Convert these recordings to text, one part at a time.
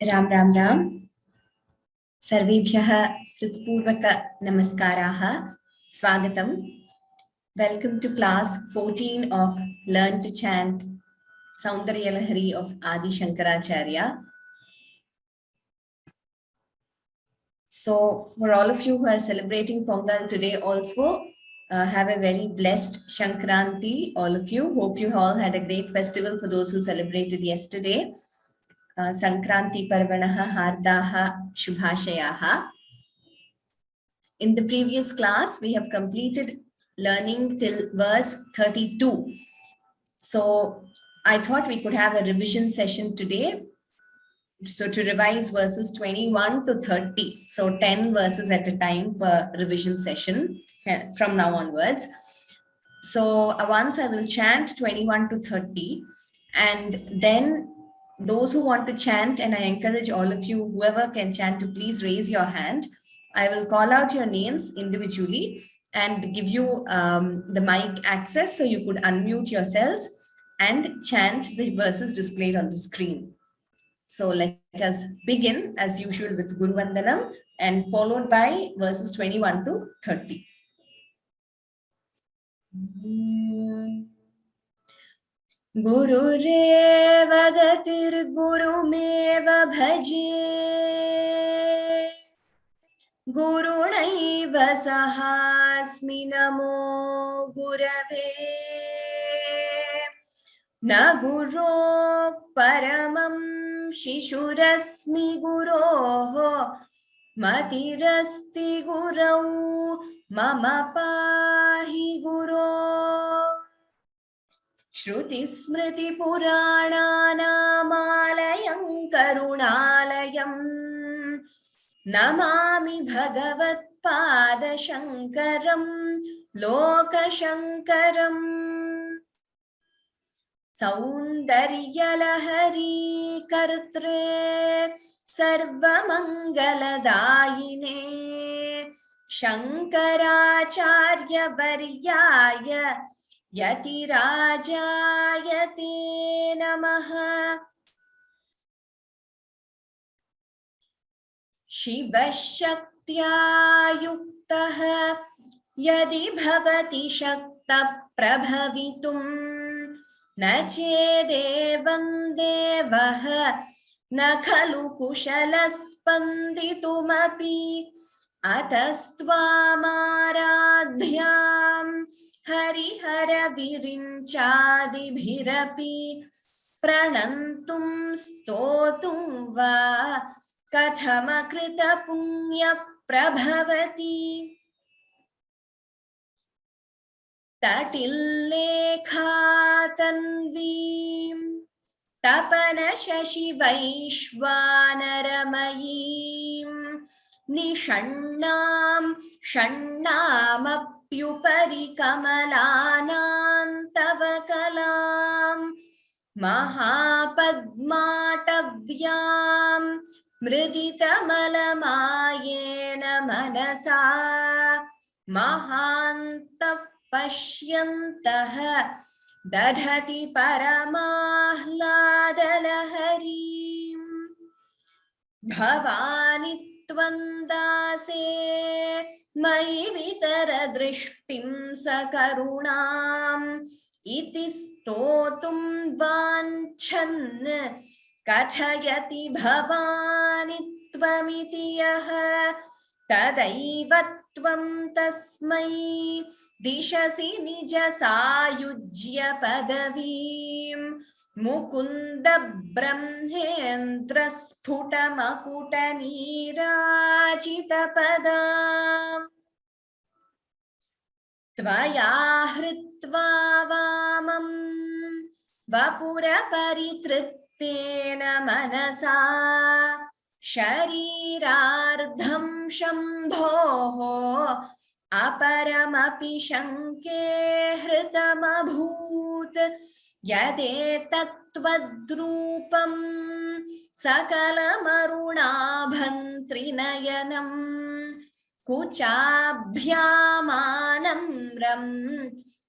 राम राम राम सर्वेभ्यः हृत्पूर्वक नमस्काराः स्वागतम् Welcome to class 14 of Learn to Chant Saundarya Lahari of Adi Shankaracharya. So for all of you who are celebrating Pongal today also, have a very blessed Shankranti, all of you. Hope you all had a great festival for those who celebrated yesterday. Sankranti Parvanaha Hardaha Shubhashayaha. In the previous class, we have completed learning till verse 32. So I thought we could have a revision session today. So to revise verses 21 to 30. So 10 verses at a time per revision session from now onwards. So once I will chant 21 to 30, and then those who want to chant, and I encourage all of you, whoever can chant, to please raise your hand. I will call out your names individually and give you the mic access so you could unmute yourselves and chant the verses displayed on the screen. So let us begin as usual with Guru Vandanam and followed by verses 21 to 30. गुरुरेव गतिर्गुरुमेव भजे गुरुणैव सहास्मि नमो गुरवे न गुरोः परमं शिशुरस्मि गुरोः मतिरस्ति गुरौ मम पाहि गुरो श्रुतिस्मृतिपुराणानामालयं करुणालयं नमामि भगवत्पादशङ्करं लोकशङ्करम् सौन्दर्यलहरी कर्त्रे सर्वमङ्गलदायिने शङ्कराचार्यवर्याय यतिराजाय ते नमः। शिवशक्त्या युक्तः यदि भवति शक्तः प्रभवितुं न चेदेवं देवः न खलु कुशलः स्पन्दितुमपि अतस्त्वामाराध्यां हरिहरविरिञ्चादिभिरपि प्रणन्तुं स्तोतुं वा कथमकृतपुण्यप्रभवति तटिल्लेखातन्वीं तपनशशिवैश्वानरमयीं निषण्णां षण्णामप्युपरि कमलानां तव कलां महापद्माटव्यां मृदितमलमायेन मनसा महान्तः पश्यन्तः दधति परमाह्लादलहरीं भवानि त्वं दासे मयि वितरदृष्टिं सकरुणाम् इति स्तोतुं वाञ्छन् कथयति भवानि त्वमिति यः तदैव त्वं तस्मै दिशसि निज सायुज्य पदवीं मुकुन्द ब्रह्मेन्द्र स्फुटमकुटनीराजितपदाम् त्वया हृत्वा वामं वपुरपरितृप्तेन मनसा शरीरार्धं शम्भोः अपरमपि शङ्के हृतमभूत् यदेतत्त्वद्रूपं सकलमरुणाभं त्रिनयनं कुचाभ्यामानम्रं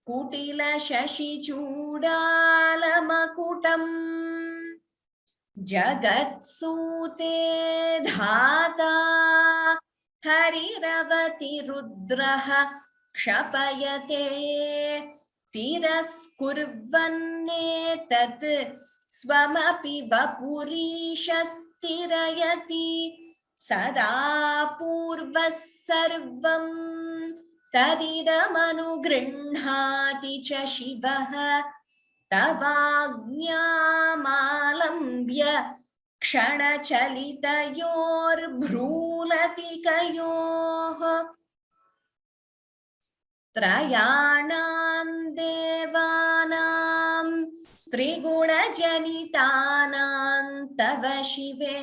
कुटिलशशिचूडालमकुटम् जगत्सूते धाता हरिरवति रुद्रः क्षपयते तिरस्कुर्वन्नेतत् स्वमपि वपुरीशस्तिरयति सदा पूर्वः सर्वं तदिदमनुगृह्णाति च शिवः तवाज्ञामालम्ब्य क्षणचलितयोर्भ्रूलतिकयोः त्रयाणां देवानां त्रिगुणजनितानां तव शिवे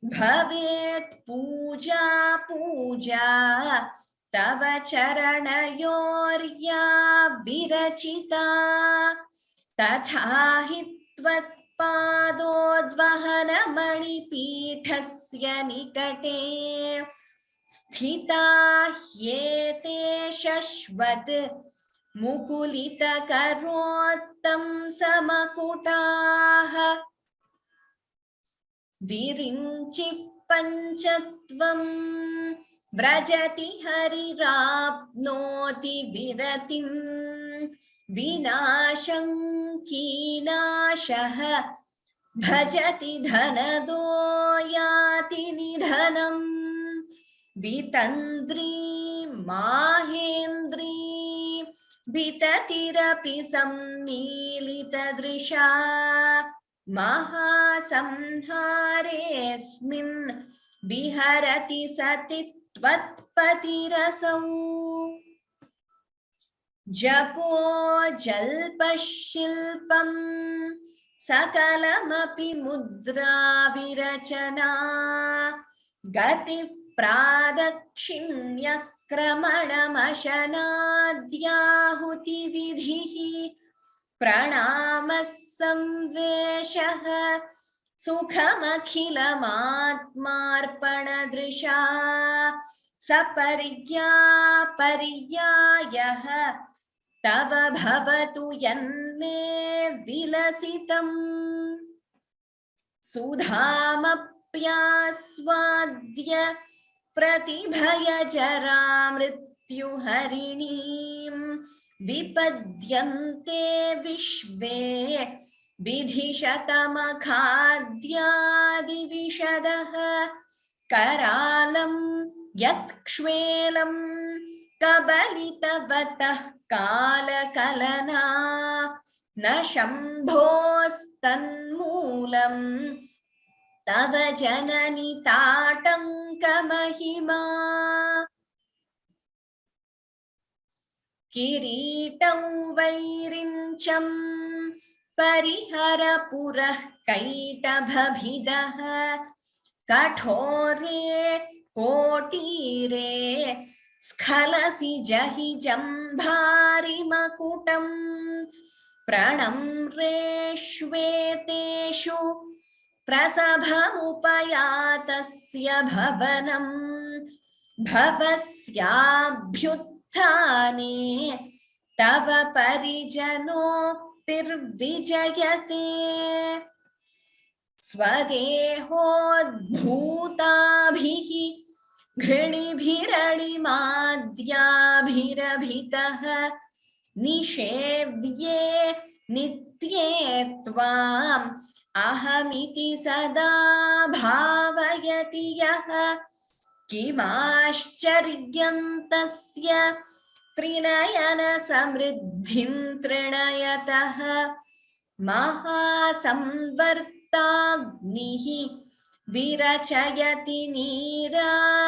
भवेत् पूजा पूजा तव चरणयोर्या विरचिता तथा हि त्वत्पादोद्वहनमणिपीठस्य निकटे स्थिता ह्येते शश्वत् मुकुलितकरोत्तं समकुटाः विरिञ्चिः पञ्चत्वं व्रजति हरिराप्नोति विरतिं विनाशं कीनाशः भजति धनदो याति निधनम् वितन्द्री माहेन्द्री विततिरपि सम्मीलितदृशा महासंहारेऽस्मिन् विहरति सति त्वत्पतिरसौ जपो जल्पशिल्पं सकलमपि मुद्रा विरचना गतिः प्रादक्षिण्यक्रमणमशनाद्याहुतिविधिः प्रणामः संवेशः सुखमखिलमात्मार्पणदृशा सपर्यायः तव भवतु यन्मे विलसितम् सुधामप्यास्वाद्य प्रतिभयजरामृत्युहरिणीं विपद्यन्ते विश्वे विधिशतमखाद्यादिविशदः करालं यत्क्ष्वेलं कबलितवतः कालकलना न शम्भोस्तन्मूलम् तव जननि ताटङ्कमहिमा किरीटं वैरिञ्चं परिहर पुरः कैटभभिदः कठोरे कोटीरे स्खलसि जहि जम्भारिमकुटं प्रणम्रे श्वेतेषु प्रसभमुपयातस्य भवनं भवस्याभ्युत्थाने तव परिजनोक्तिर्विजयते स्वदेहोद्भूताभिः घृणिभिरणिमाद्याभिरभितः निषेव्ये नित्ये त्वाम् अहमिति सदा भावयति यः किमाश्चर्यं तस्य त्रिनयन समृद्धिं तृणयतः महासंवर्ताग्निः विरचयति नीराजनविधिम्.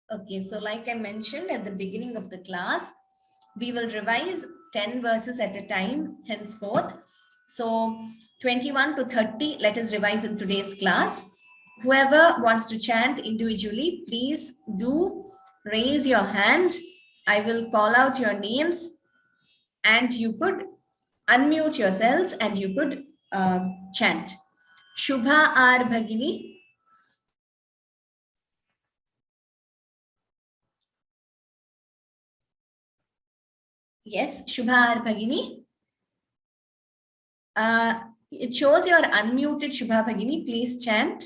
Okay, so like I mentioned at the beginning of the class, we will revise 10 verses at a time henceforth. So 21 to 30, let us revise in today's class. Whoever wants to chant individually, please do raise your hand. I will call out your names and you could unmute yourselves and you could chant. Shubha R. Bhagini. Yes, Shubha Bhagini. It shows you are unmuted, Shubha Bhagini. Please chant.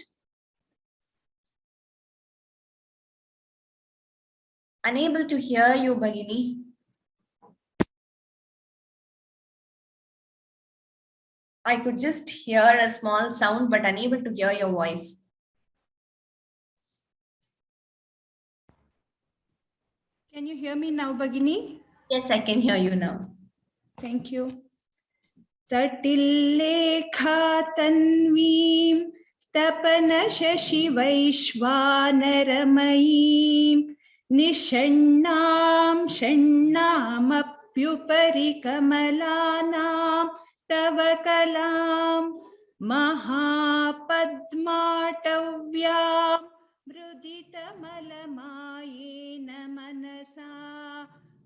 Unable to hear you, Bhagini. I could just hear a small sound, but unable to hear your voice. Can you hear me now, Bhagini? Yes, I can hear you now. Thank you. Tatillekha tanvim tapana shashi vaishvanaramyim nishannam shannamapyupari kamalanam tava kalam mahapadmatavyam mruditamalayena manasa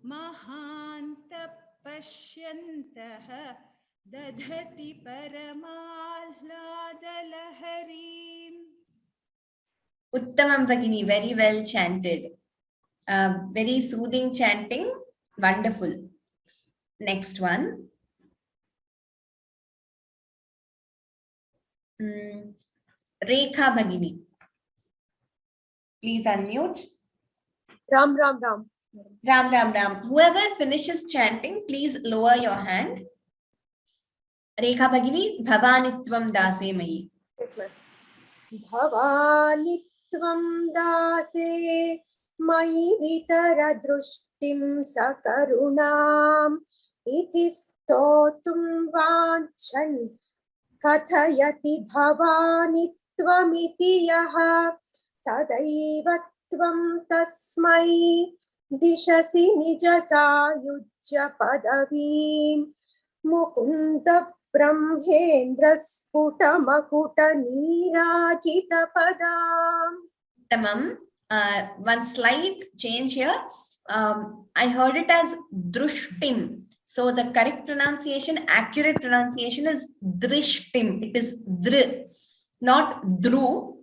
mahanta pasyantaha dadhati paramahladaharim. Uttamam Bhagini, very well chanted. Very soothing chanting. Wonderful. Next one. Rekha Bhagini. Please unmute. Ram, Ram, Ram. Ram, Ram, Ram. Whoever finishes chanting, please lower your hand. Rekha Bhagini, Bhavanitvam Dase Mayi. Yes, ma'am. Bhavanitvam Dase Mayi Vitara Drushtim Sakarunam Iti Stotum Vanchan Kathayati Bhavanitvam Yaha Tadaivatvam Tasmai Dishasi Nijasa Yujya Padavim Mukunda Brahmendra Sputa Makuta Nirajita Padam. Tamam. One slight change here. I heard it as Drushtim. So the correct pronunciation, accurate pronunciation is Drishtim. It is Dr, not Dru.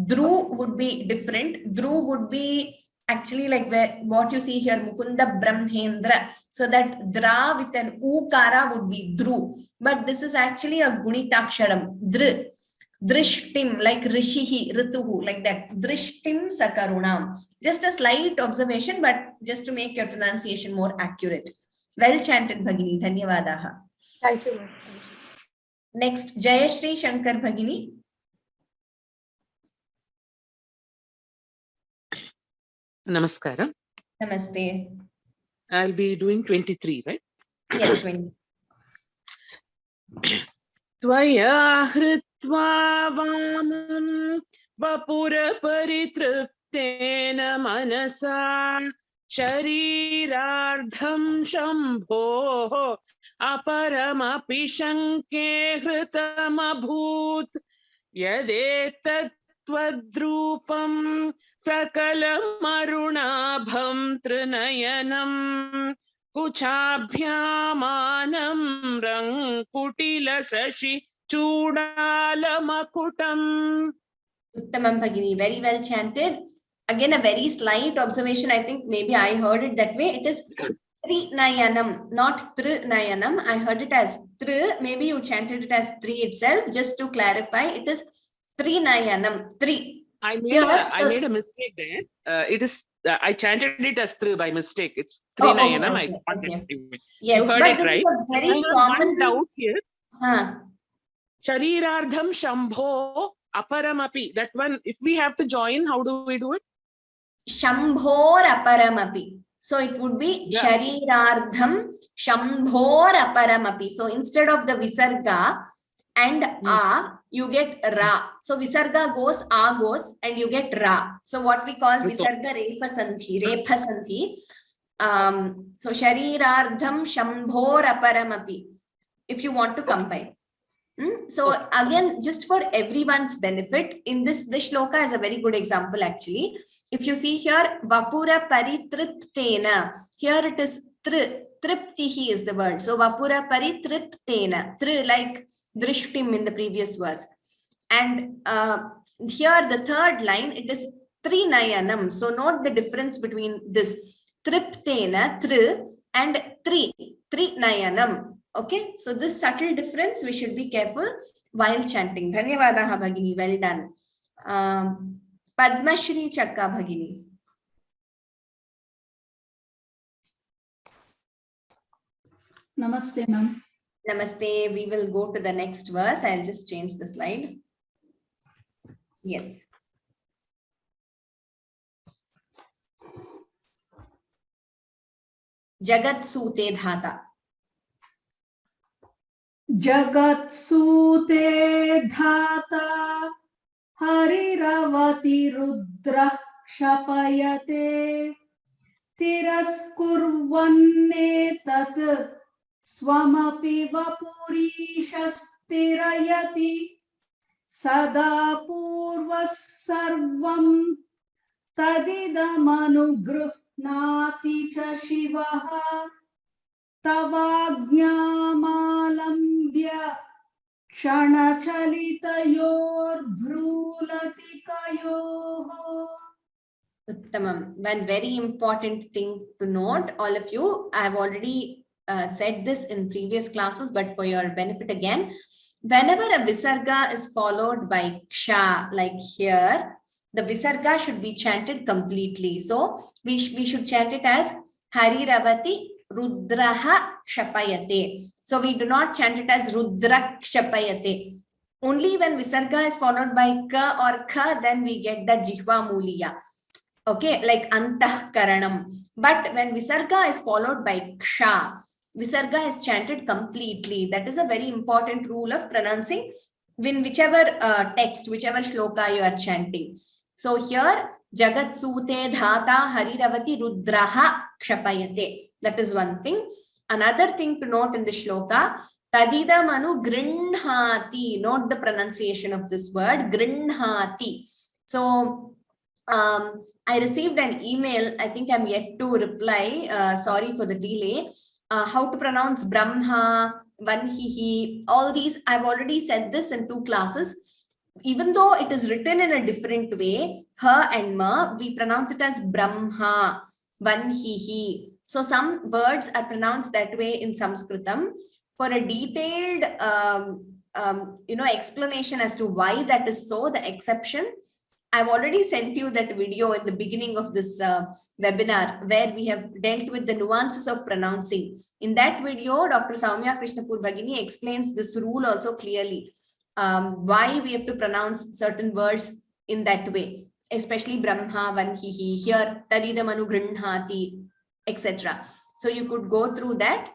Dru would be different. Dru would be actually like what you see here, Mukunda Brahmendra. So that Dra with an Ukara would be Dru. But this is actually a Gunitaksharam. Dr. Drishtim, like Rishihi, Rituhu, like that. Drishtim Sakarunam. Just a slight observation, but just to make your pronunciation more accurate. Well chanted, Bhagini. Dhanyavadaha. Thank you, ma'am. Next, Jayashri Shankar Bhagini. Namaskaram. Namaste. I'll be doing 23, right? Yes, 20. Tvaya hritva vamam vapura paritruktena manasa sharirardham shambho aparamapi shanke hritamabhut yadetat tvadrupam सकलमरुणाभं त्रिनयनं कुचाभ्यामानं रङ्कुटिलशशि चूडालमकुटम्. Uttamam Bhagini, very well chanted. Again, a very slight observation. I think maybe I heard it that way. It is Trinayanam, not Trinayanam. I heard it as Tri. Maybe you chanted it as Tri itself. Just to clarify, it is Trinayanam. Tri. I made a mistake there. It is I chanted it as Tri by mistake. It's Trinayanam. Okay. Yes, you heard but it this right. is a very common doubt here. Sharirardham Shambho Aparamapi. That one, if we have to join, how do we do it? Shambhor Aparamapi. So it would be Sharirardham Shambhor Aparamapi. So instead of the Visarga and A, you get Ra. So Visarga goes, A goes, and you get Ra. So what we call Visarga Rephasanthi. So Sharirardham Shambhor Aparamapi. If you want to combine. So again, just for everyone's benefit, in this shloka is a very good example actually. If you see here, Vapura Paritriptena, here it is Triptihi is the word. So Vapura Paritriptena, like Drishtim in the previous verse. And here the third line, it is Trinayanam. So note the difference between this Triptena, Tri, and Trinayanam. Okay, so this subtle difference we should be careful while chanting. Dhanyavadaha Bhagini, well done. Padmashri Chakka Bhagini. Namaste, ma'am. Namaste. We will go to the next verse. I'll just change the slide. Yes. Jagat Sute Dhata. Jagatsute dhata hariravati rudra kshapayate tiraskurvanne tat swamapi vapurishastirayati sada purvas sarvam tadidamanugrhnati cha shivaha tavagnyāmalambya kshanachalitayorbhrūlatikayoho. Uttamam. One very important thing to note, all of you, I have already said this in previous classes, but for your benefit again, whenever a visarga is followed by ksha, like here, the visarga should be chanted completely. So we should chant it as Hariravati Rudraha Kshapayate. So we do not chant it as Rudra Kshapayate. Only when visarga is followed by ka or kha, then we get the jihva muliya. Okay, like antah karanam. But when visarga is followed by ksha, visarga is chanted completely. That is a very important rule of pronouncing in whichever text, whichever shloka you are chanting. So here, Jagat Sute Dhata Hariravati Rudraha Kshapayate. That is one thing. Another thing to note in the shloka, Tadida Manu Grinhati. Note the pronunciation of this word, Grinhati. So, I received an email. I think I'm yet to reply. Sorry for the delay. How to pronounce Brahma, Vanhihi, all these. I've already said this in 2 classes. Even though it is written in a different way, ha and ma, we pronounce it as Brahma, Vanhihi. So some words are pronounced that way in Sanskritam. For a detailed explanation as to why that is so, the exception, I've already sent you that video in the beginning of this webinar where we have dealt with the nuances of pronouncing. In that video, Dr. Soumya Krishnapur Bhagini explains this rule also clearly. Why we have to pronounce certain words in that way, especially Brahma, Vanhihi, here Tadidamanu Grinhati, etc. So you could go through that,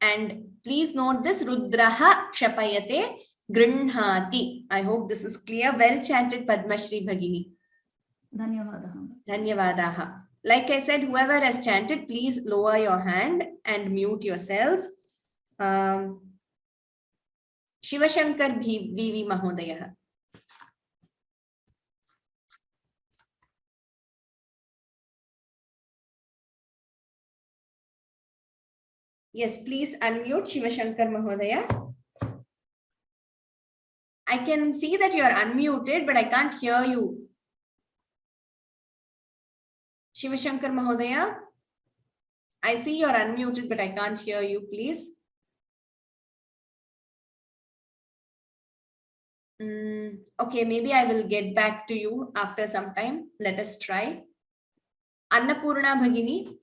and please note this Rudraha Kshapayate Grinhati. I hope this is clear. Well chanted, Padmashri Bhagini. Dhanyavadaha. Dhanyavadaha. Like I said, whoever has chanted, please lower your hand and mute yourselves. Shivashankar VV Mahodaya. Yes, please unmute Shivashankar Mahodaya. I can see that you are unmuted, but I can't hear you. Shivashankar Mahodaya, I see you are unmuted, but I can't hear you, please. Okay, maybe I will get back to you after some time. Let us try. Annapurna Bhagini.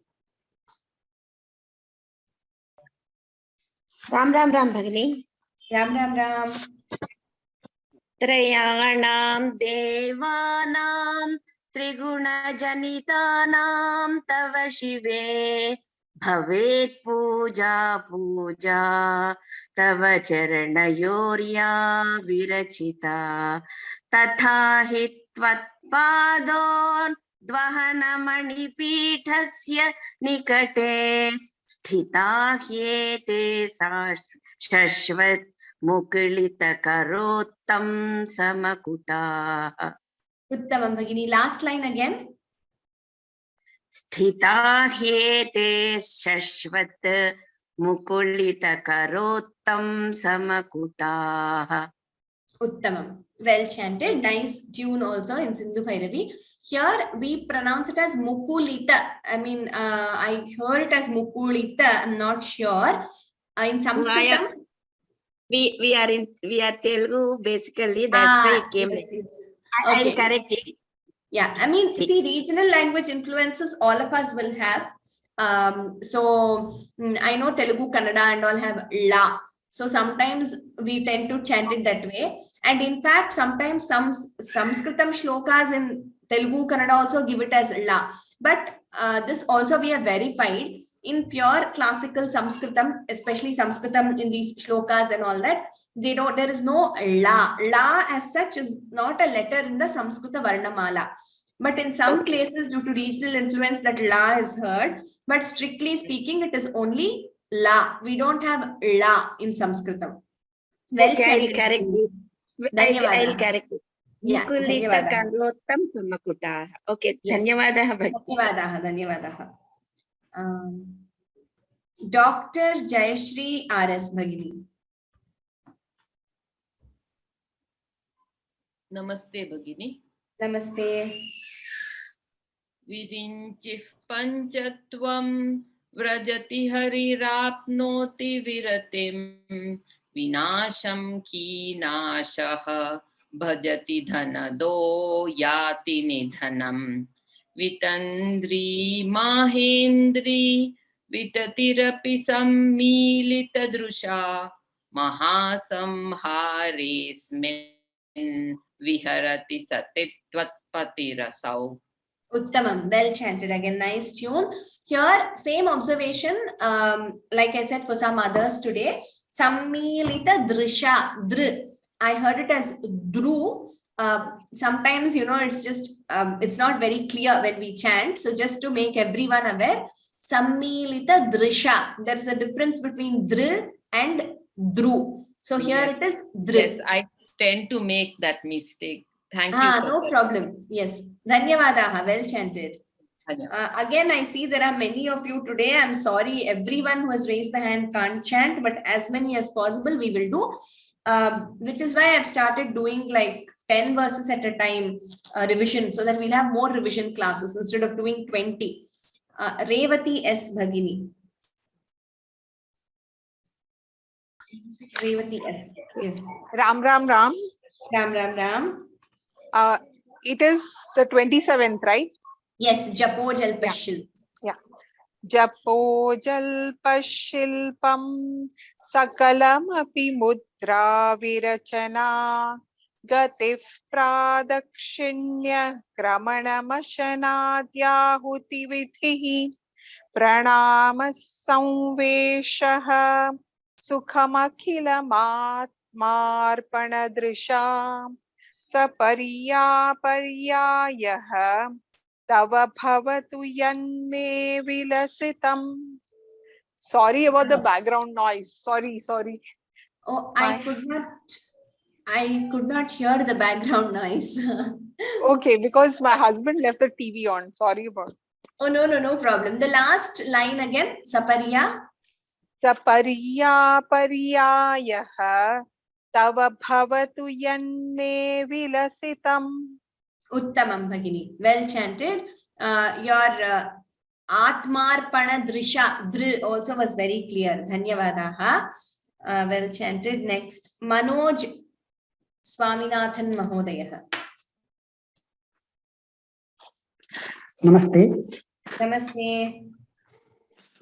Ram Bhagini. Ram. Trayanam Devanam Triguna Janitanam Tava Shive Bhavet Puja Tava Charanayorya Virachita Tatha Hitvat Padon Dvahanamani Pithasya Nikate Sthita Hyete Shashvat Mukulita Karotam Samakuta. Uttamam Bhagini. Last line again. Sthita Hyete Shashvat Mukulita Karotam Samakuta. Uttamam. Well chanted. Nice tune also in Sindhu Bhairavi. Here we pronounce it as Mukulita. I mean, I heard it as Mukulita. I'm not sure. In Sanskritam. We are Telugu basically. That's why it came. Yes, Like, yes. I'll Okay. correct it. Yeah, I mean, see, regional language influences all of us will have. I know Telugu, Kannada and all have la. So sometimes we tend to chant it that way. And in fact, sometimes some Sanskritam shlokas in Telugu, Kannada also give it as la. But this also we have verified in pure classical Sanskritam, especially Sanskritam in these shlokas and all that, there is no la. La as such is not a letter in the Samskrita Varnamala. But in some places, due to regional influence, that la is heard. But strictly speaking, it is only la. We don't have la in Sanskritam. Well, Okay, I'll correct it. I'll correct it. Yeah, Mukulita Karottam Samakuta. Okay, yes. Dhanyavadaha Bhagini. Dhanyavadaha. Dr. Jayashree R.S. Bhagini. Namaste Bhagini. Namaste. Virinchif panchatvam vrajati harirapnoti viratim vinasham kinashaha bhajati dhanado yati nidhanam vitandri mahendri vitatirapi sammilita drusha mahasamharesmin viharati satitvat patirasau. Uttamam, well chanted again, nice tune. Here, same observation, like I said for some others today, Sammilita Drisha, Dr. I heard it as Dru. Sometimes, it's just, it's not very clear when we chant. So just to make everyone aware, Sammilita Drisha, there's a difference between Dr and Dru. So here it is Dr. Yes, I tend to make that mistake. Thank you. No problem. Yes. Dhanyavadaha. Well chanted. Again, I see there are many of you today. I'm sorry, everyone who has raised the hand can't chant, but as many as possible we will do. Which is why I've started doing like 10 verses at a time revision, so that we'll have more revision classes instead of doing 20. Revati S. Bhagini. Revati S. Yes. Ram Ram Ram. Ram Ram Ram. It is the 27th, right? Yes, Japo Jalpashil. Yeah. Japo Jalpashilpam Sakalam api mudra virachana Gatif pradakshinya Kramanamashanadyahuti vidhihi Pranama samveshaha Sukhamakhilamatmarpanadrisha Sapariyapariyayah Tava bhavatu yanme vilasitam. Sorry about the background noise. Sorry. Oh, I could not hear the background noise. Okay, because my husband left the TV on. Sorry about it. Oh, no problem. The last line again, Sapariya. Sapariya pariyayah tava bhavatu yanme vilasitam. Uttamam Bhagini. Well chanted. Your Atmarpana Drisha, Dr also was very clear. Dhanyavadaha. Well chanted. Next, Manoj Swaminathan Mahodaya. Namaste. Namaste.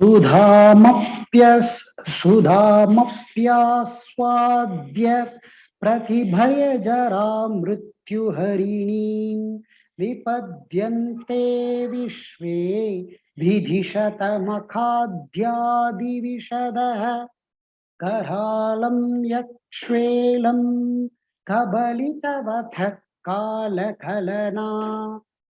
Sudhamapyaswadya pratibhaya jara mrityu harini vipadyante vishve vidhishatamakhadhyadi vishadah karalam yakshvelam kabalitavathak kalakalana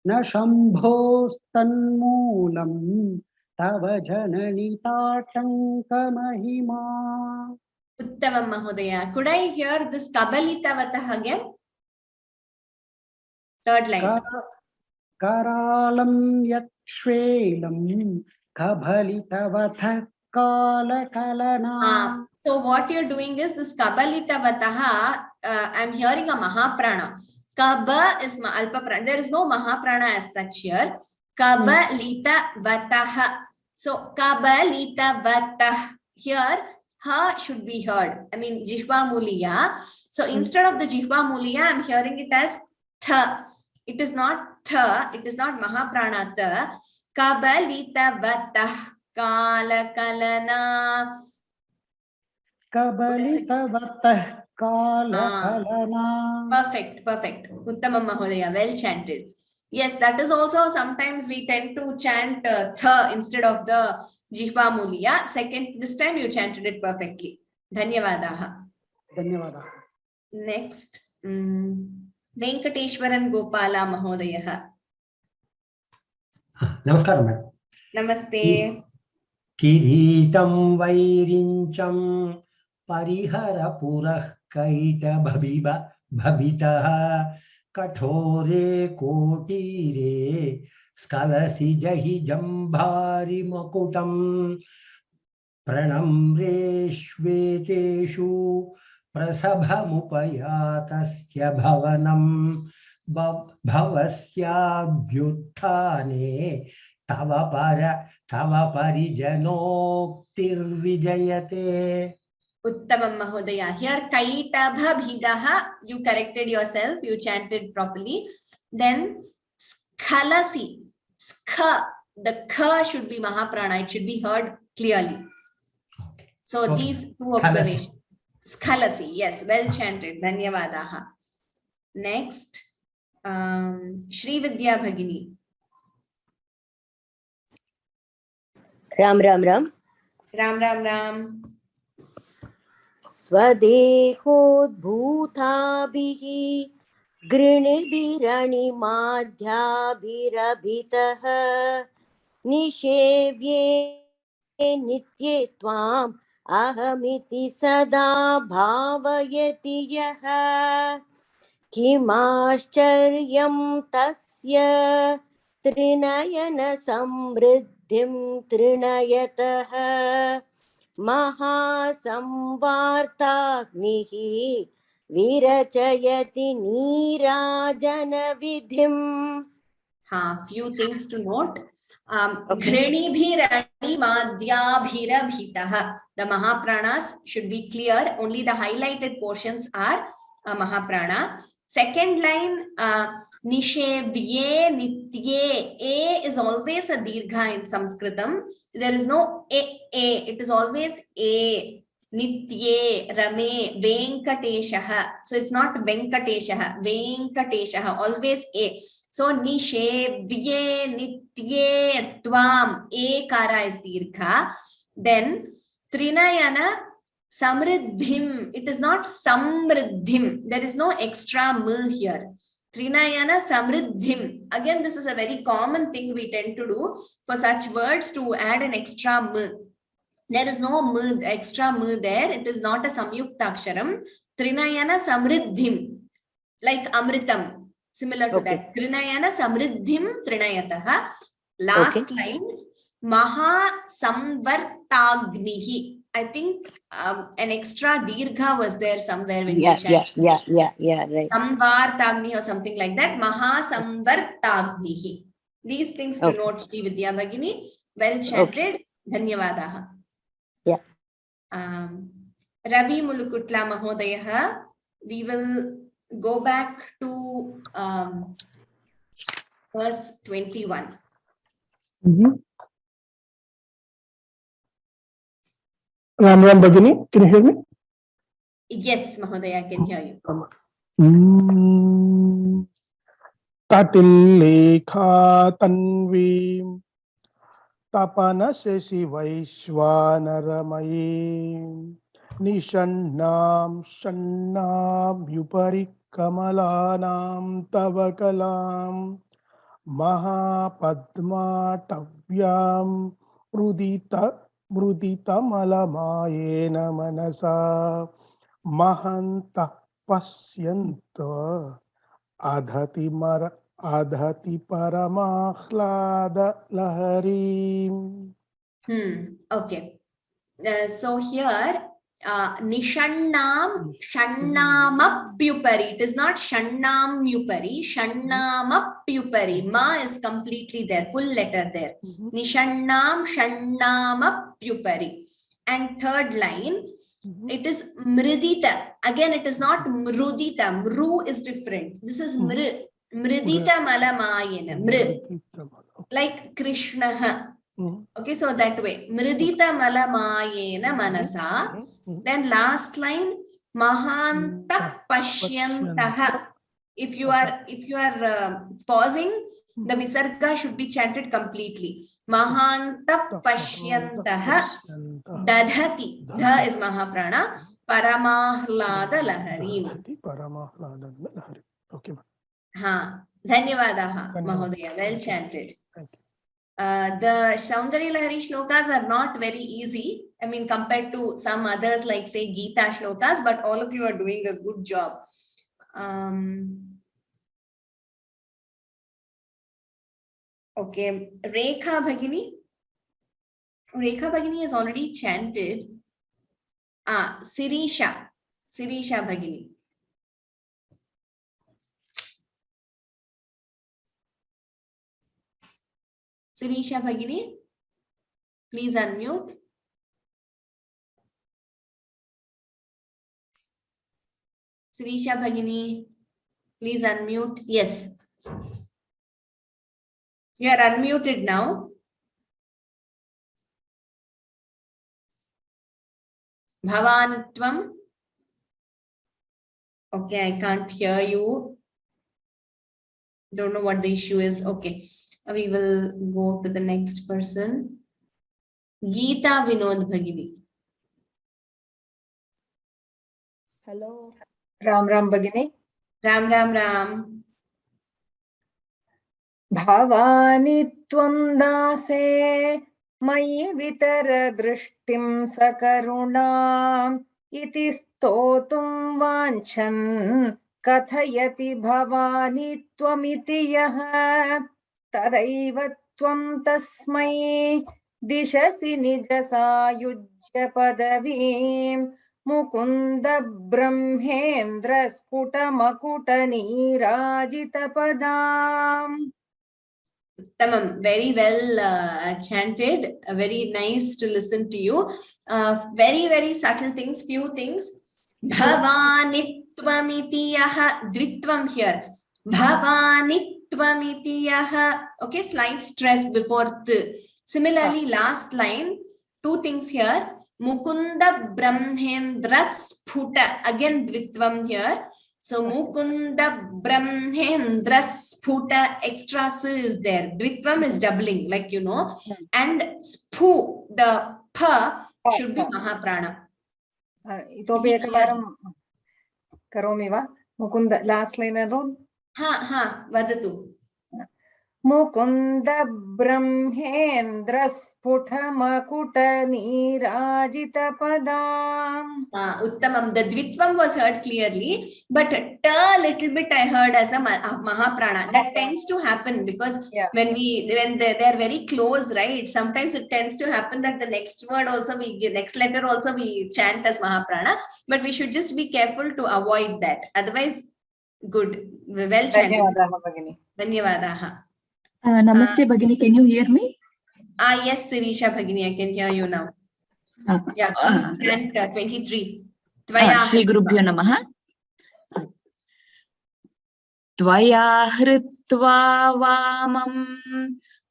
na shambhostanmulam Tava janani tatanka mahima. Uttamam Mahodaya. Could I hear this Kabalitavathah again? Third line. Karalam yakshvelam kabalitavathah kalakalana. So what you're doing is this Kabalitavathah I'm hearing a Mahaprana. Kaba is Alpa Prana. There is no Mahaprana as such here. Kaba lita vatah. So Kaba lita vatah. Here, ha should be heard. I mean, Jihva Muliya. So instead of the Jihva Muliya, I'm hearing it as tha. It is not tha. It is not Mahaprana tha. Kaba lita vatah. Kala kalana. Kabalitavatah kala kalana. Perfect, perfect. Uttamam Mahodaya, well chanted. Yes, that is also sometimes we tend to chant tha instead of the Jihva Muliya. Second, this time you chanted it perfectly. Dhanyavadaha. Dhanyavadah. Next, Venkateshwaran Gopala Mahodaya. Namaskaram, madam. Namaste. Kiritam Vairincham Parihara Purah Kaita Bhabitaha Kathore Kotire Skalasi Jahi Jambhari Makutam Pranamre Shveteshu Prasabhamupayatasya Bhavanam Bhavasya Bhyuthane Tava parijanooktir vijayate. Uttamam Mahodaya. Here, Kaita Bhabidaha, you corrected yourself, you chanted properly. Then, Skhalasi, Skha, the Kha should be Mahaprana, it should be heard clearly. Okay. So, Okay. these two observations. Skhalasi, yes, well chanted. Dhanyavadaha. Next, Shri Vidya Bhagini. Ram Ram Ram. Ram Ram Ram. Swadehod-bhutabhihi grinibirani-madhyabhirabhitah nishevye nitye tvam ahamiti sada bhavayati yaha kimascharyam tasya trinayana samriddhim trinayatah Mahasamvartagnihi virachayati nirajana vidhim. Few things to note. Granibhirani madhyabhirabhitaha. The Mahapranas should be clear. Only the highlighted portions are Mahaprana. Second line, Nishevye Nitye. A is always a dirgha in Sanskritam. There is no A. It is always A. Nitye, Rame, Venkateshaha. So it's not Venkateshaha. Venkateshaha. Always A. So Nishevye Nitye Tvam. A kara is dirgha. Then Trinayana Samriddhim. It is not Samriddhim. There is no extra m here. Trinayana Samriddhim. Again, this is a very common thing we tend to do for such words to add an extra m. There is no m, extra m there. It is not a samyuktaksharam. Trinayana Samriddhim. Like Amritam. Similar to that. Trinayana Samriddhim Trinayataha. Last line. Maha Samvartagnihi. I think an extra dirgha was there somewhere when you chanted. Yeah, right. Samvartagni or something like that. Maha Samvartagnihi. These things to note, Shri Vidya Bhagini. Well chanted. Dhanyavadaha. Yeah. Ravi Mulukutla Mahodayaha. We will go back to verse 21. Ram Ram Bhagini, can you hear me? Yes, Mahodaya, I can hear you. Tatilekha tanvim tapanasesi vaishvanaramai nishannam shannam yupari kamalanam tavakalam mahapadmatavyam mrudita malamayena manasa mahanta pasyanta adhati paramachlada laharim. Okay. So here Nishannam Shannamapyupari. It is not Shannamyupari, Shannamapyupari. Ma is completely there, full letter there. Nishannam Shannamapyupari. And third line, it is Mridita. Again, it is not Mrudita. Mru is different. This is Mr. Mridita Malamayena. Mr. Like Krishna. Okay, so that way. Mridita Malamayena Manasa. Then last line, Mahanta Pashyantaha. If you are pausing, the Visarga should be chanted completely. Mahanta Pashyantaha Dadhati. Dha is Mahaprana. Paramahlada Laharim. Okay. Dhanyavadaha, Mahodaya. Well chanted. The Saundarya Lahari shlokas are not very easy. I mean, compared to some others like say Gita shlokas, but all of you are doing a good job. Okay, Rekha Bhagini. Rekha Bhagini has already chanted. Sirisha Bhagini. Sirisha Bhagini, please unmute. Sirisha Bhagini, please unmute. Yes. You are unmuted now. Bhavanatvam. Okay, I can't hear you. Don't know what the issue is. Okay. We will go to the next person. Geeta Vinod Bhagini. Hello. Ram Bhagini. Ram. Bhavani tvam dase mayi vitara drishtim sakarunam iti stotum vanchan kathayati bhavani tvamiti yaha tadaiva tvam tasmai dishasi nijasayujya padavim Mukunda Brahmendra Skuta Makuta Nirajita Padam. Tamam, very well chanted. Very nice to listen to you. Very, very subtle things, few things. Bhavanittvamitiyaha, dvitvam here. Bhavanittvamitiyaha. Okay, slight stress before the. Similarly, last line, two things here. Mukunda Brahmendra Sphuta. Again, dvitvam here. So, Mukunda Brahmendra Sphuta, extra s is there. Dvitvam is doubling, like you know. And Sphu, the pa should be Mahaprana. Itopi ekavaram karomi va? Mukunda, last line alone? Vadatu. Mukunda Brahmendra Sphuta Makuta Nirajita Padam. Uttamam. The dvitvam was heard clearly, but a little bit I heard as a Mahaprana. That tends to happen because when they're very close, right? Sometimes it tends to happen that the next word also next letter also we chant as Mahaprana, but we should just be careful to avoid that. Otherwise, good. Well chanted. Dhanyavadaha. Namaste Bhagini, can you hear me? Yes, Sirisha Bhagini, I can hear you now. Yeah, please chant 23. Shri Gurubhyo Namaha. Tvaya hritva vamam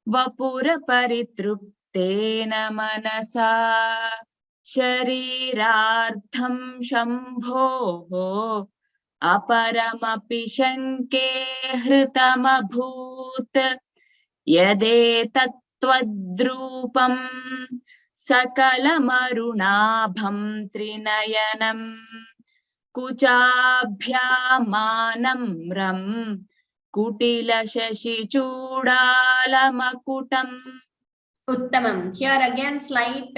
vapura paritruptena manasa sharirartham shambho aparamapi shanke hritamabhut Yade tattvadrupam sakalamarunabham trinayanam kuchabhyamanam ram kutila shashi chudalamakutam. Uttamam. Here again slight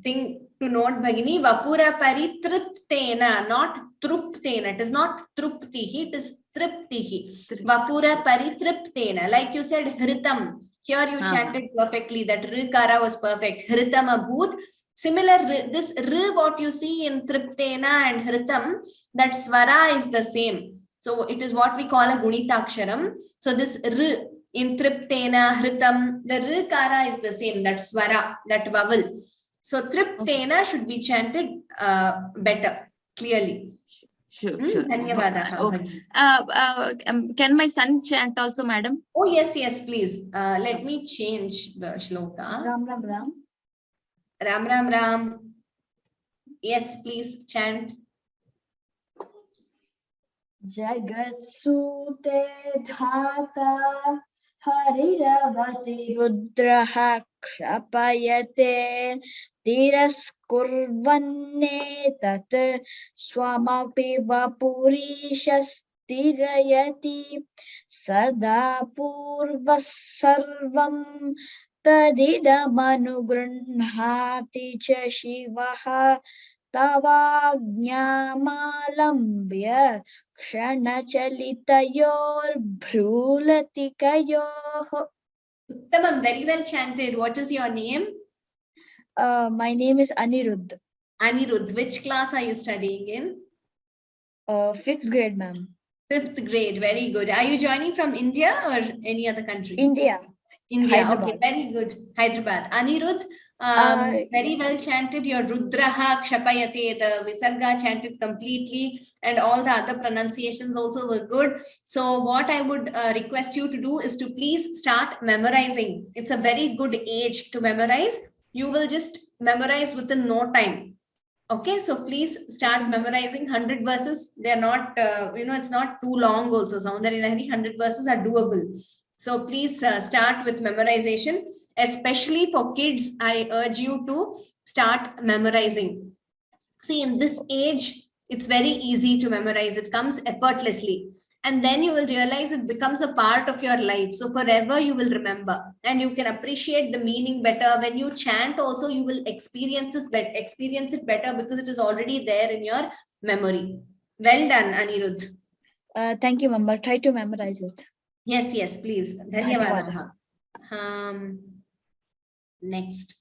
thing to note, Bhagini. Vapura paritriptena, not truptena. It is not truptihi, it is triptihi. Vapura paritriptena. Like you said, hritam. Here you chanted perfectly. That rikara was perfect. Hritam abhut. Similar, this r what you see in Triptena and Hritam, that swara is the same. So it is what we call a Gunitaksharam. So this r in Triptena, Hritam, the r kara is the same, that swara, that vowel. So Triptena should be chanted better, clearly. Sure, sure. Dhanyavadaha. Okay. Can my son chant also, madam? Oh, yes, yes, please. Let me change the shloka. Ram Ram Ram. Ram Ram Ram. Yes, please chant. Jagatsute dhata hariravati rudraha kshapayate tiraskurvanne tat swamapi vapurishastirayati sada purvas sarvam tadidamanugrunhati cha shivaha tavajñamalambya kshanachalitayor Uttamam, very well chanted. What is your name? My name is Anirudh. Anirudh. Which class are you studying in? 5th grade, ma'am. 5th grade. Very good. Are you joining from India or any other country? India. India. Hyderabad. Okay, very good. Hyderabad. Anirudh, very well chanted. Your Rudraha Kshapayate, the Visarga chanted completely, and all the other pronunciations also were good. So what I would request you to do is to please start memorizing. It's a very good age to memorize. You will just memorize within no time. Okay, so please start memorizing 100 verses. They're not, it's not too long also. So 100 verses are doable. So please start with memorization, especially for kids. I urge you to start memorizing. See, in this age, it's very easy to memorize. It comes effortlessly. And then you will realize it becomes a part of your life. So forever you will remember, and you can appreciate the meaning better. When you chant also, you will experience it better because it is already there in your memory. Well done, Anirudh. Thank you, ma'am. I'll try to memorize it. Yes, yes, please. Dhanyavadaha. Next.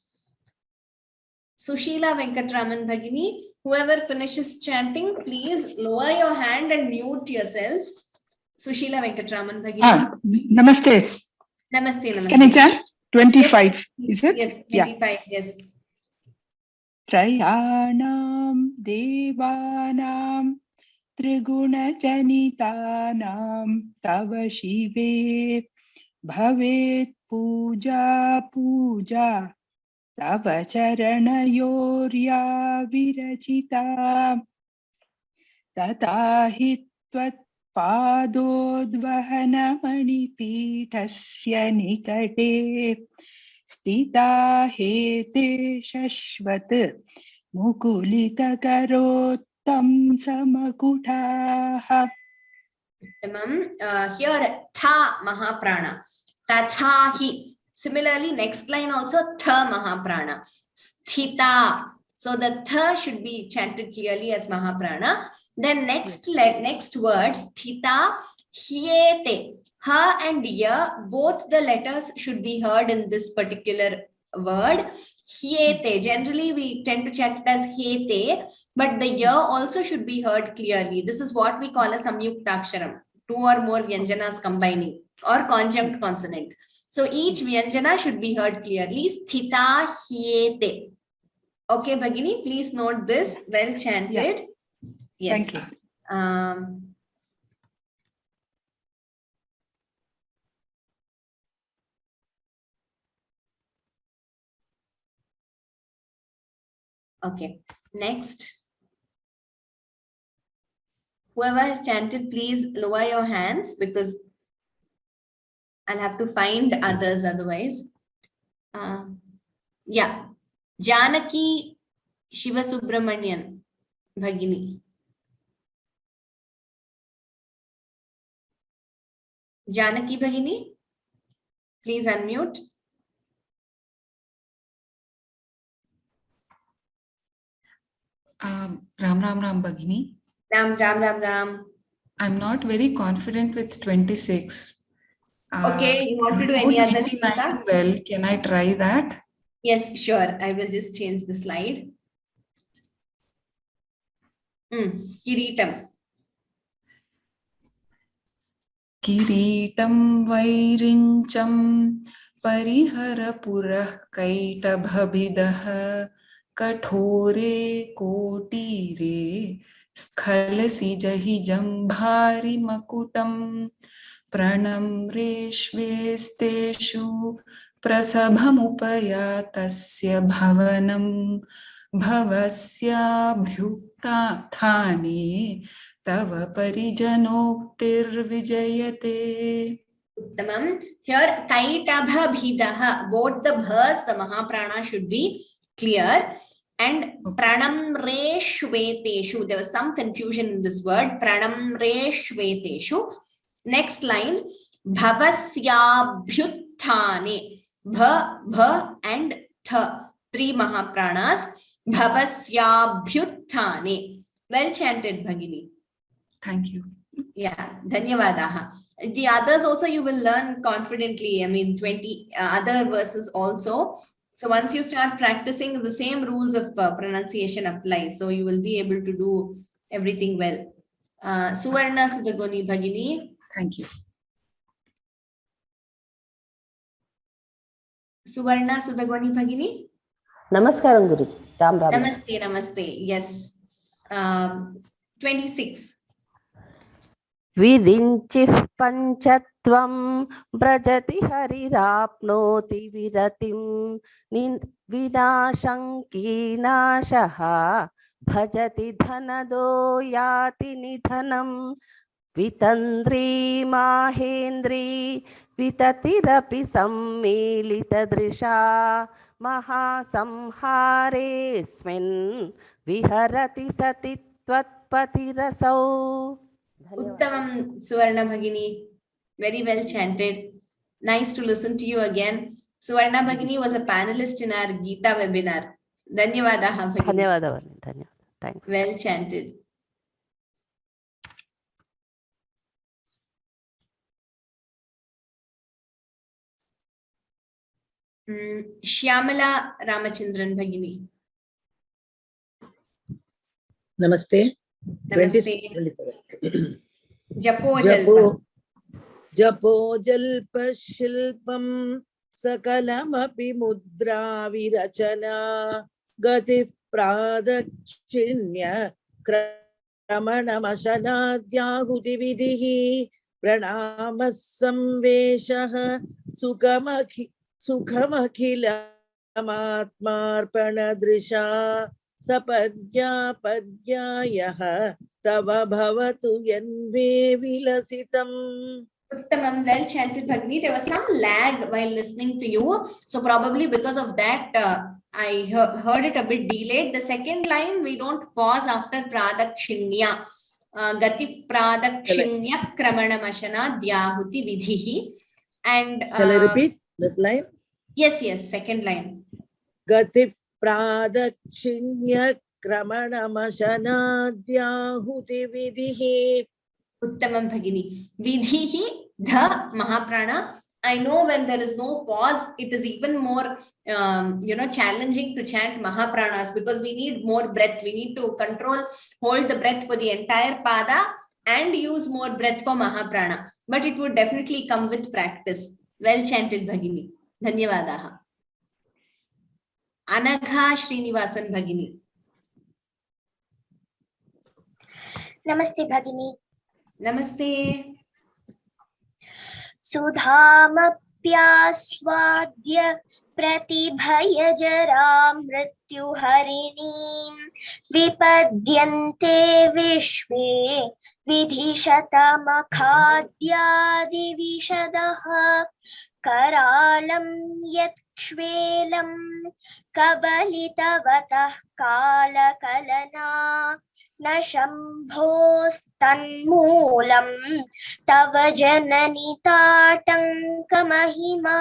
Sushila Venkatraman Bhagini. Whoever finishes chanting, please lower your hand and mute yourselves. Sushila Venkatraman Bhagini. Namaste. Namaste, namaste. Can I chant? 25, is it? Yes, 25, yes. Trayanam Devanam Triguna-janitanam tava shive bhavet puja puja tava charanayorya virachita tatahi tvat padodvahanamani pitasya nikate stita hete shashvat mukulita karot tam samakutaha. Here tha mahaprana, tathahi. Similarly, next line also tha mahaprana, sthita. So the tha should be chanted clearly as mahaprana. Then next word sthita hyete. Ha and ya, both the letters should be heard in this particular word. Hyete. Generally, we tend to chant it as hete, but the ya also should be heard clearly. This is what we call a samyuktaksharam, 2 or more vyanjanas combining, or conjunct consonant. So each vyanjana should be heard clearly. Sthita hyete. Okay, Bhagini, please note this. Well chanted. Yeah. Yes. Thank you. Okay, next. Whoever has chanted, please lower your hands because I'll have to find others otherwise. Yeah, Janaki Shivasubramanian Bhagini. Janaki Bhagini, please unmute. Ram Ram Ram Bhagini. Ram Ram Ram Ram. I'm not very confident with 26. Okay, you want to do any other? Well, can I try that? Yes, sure. I will just change the slide. Kiritam. किरीटं वैरिञ्चं परिहरपुरः कैटभभिदः कठोरे कोटीरे स्खलसिजहिजं भारिमकुटं प्रणम्रेष्वेस्तेषु प्रसभमुपयातस्य भवनं भवस्याभ्युत्थाने तव परिजनोक्तिर्विजयते. Uttamam. Here, kaitabhabhidaha. Both the bhas, the mahaprana should be clear. And pranamreshveteshu. There was some confusion in this word. Pranamreshveteshu. Next line. Bhavasyabhyuthane. Bha and tha. 3 mahapranas. Bhavasyabhyuthane. Well chanted, Bhagini. Thank you. Yeah, dhanyavadaha. The others also you will learn confidently. I mean, 20 other verses also. So once you start practicing, the same rules of pronunciation apply. So you will be able to do everything well. Suvarna Sudagoni Bhagini. Thank you. Suvarna Sudagoni Bhagini. Namaskaram Guru. Ram Ram. Namaste, namaste. Yes. 26. विरिञ्चिः पञ्चत्वं व्रजति हरिराप्नोति विरतिं विनाशङ्कीनाशः भजति धनदो याति निधनं वितन्द्री माहेन्द्री विततिरपि सम्मीलितदृशा महासंहारेऽस्मिन् विहरति सति त्वत्पतिरसौ. Uttamam Suvarna Bhagini, very well chanted. Nice to listen to you again. Suvarna Bhagini was a panelist in our Gita webinar. Dhanyavadaha Bhagini. Dhanyavada. Thanks. Well chanted. Shyamala Ramachandran Bhagini. Namaste. Namaste. 27. Japo Jalpa Shilpam Sakalamapi Mudra Virachana Gatif Pradakshinya Kramanamashana Dhyahuti Vidhi Pranamassamveshaha Sukhamakila Matmarpanadrisha Sapadya Padyayaha Tava Bhavatu Yanve Vilasitam. Uttamam, well chanted Bhagini. There was some lag while listening to you. So probably because of that, I heard it a bit delayed. The second line, we don't pause after Pradakshinya. Gatif Pradakshinya Kramanamashana Dhyahuti Vidhihi. And shall I repeat that line? Yes, second line. Gatif Pradakshinya Kramanamashana Dhyahuti Vidhihi. Uttamam Bhagini. Vidhihi, the Mahaprana. I know when there is no pause, it is even more, challenging to chant Mahapranas because we need more breath. We need to hold the breath for the entire pada and use more breath for Mahaprana. But it would definitely come with practice. Well chanted Bhagini. Dhanyavadaha. Anagha Srinivasan Bhagini. Namaste Bhagini. Namaste. Sudhamapyaswadya pratibhayajara mrityuharinim vipadyante vishve vidhishatamakhadhyadi vishadaha karalam yatkshvelam kabalitavadah kalakalana na shambhostanmulam tava jananita tankamahima.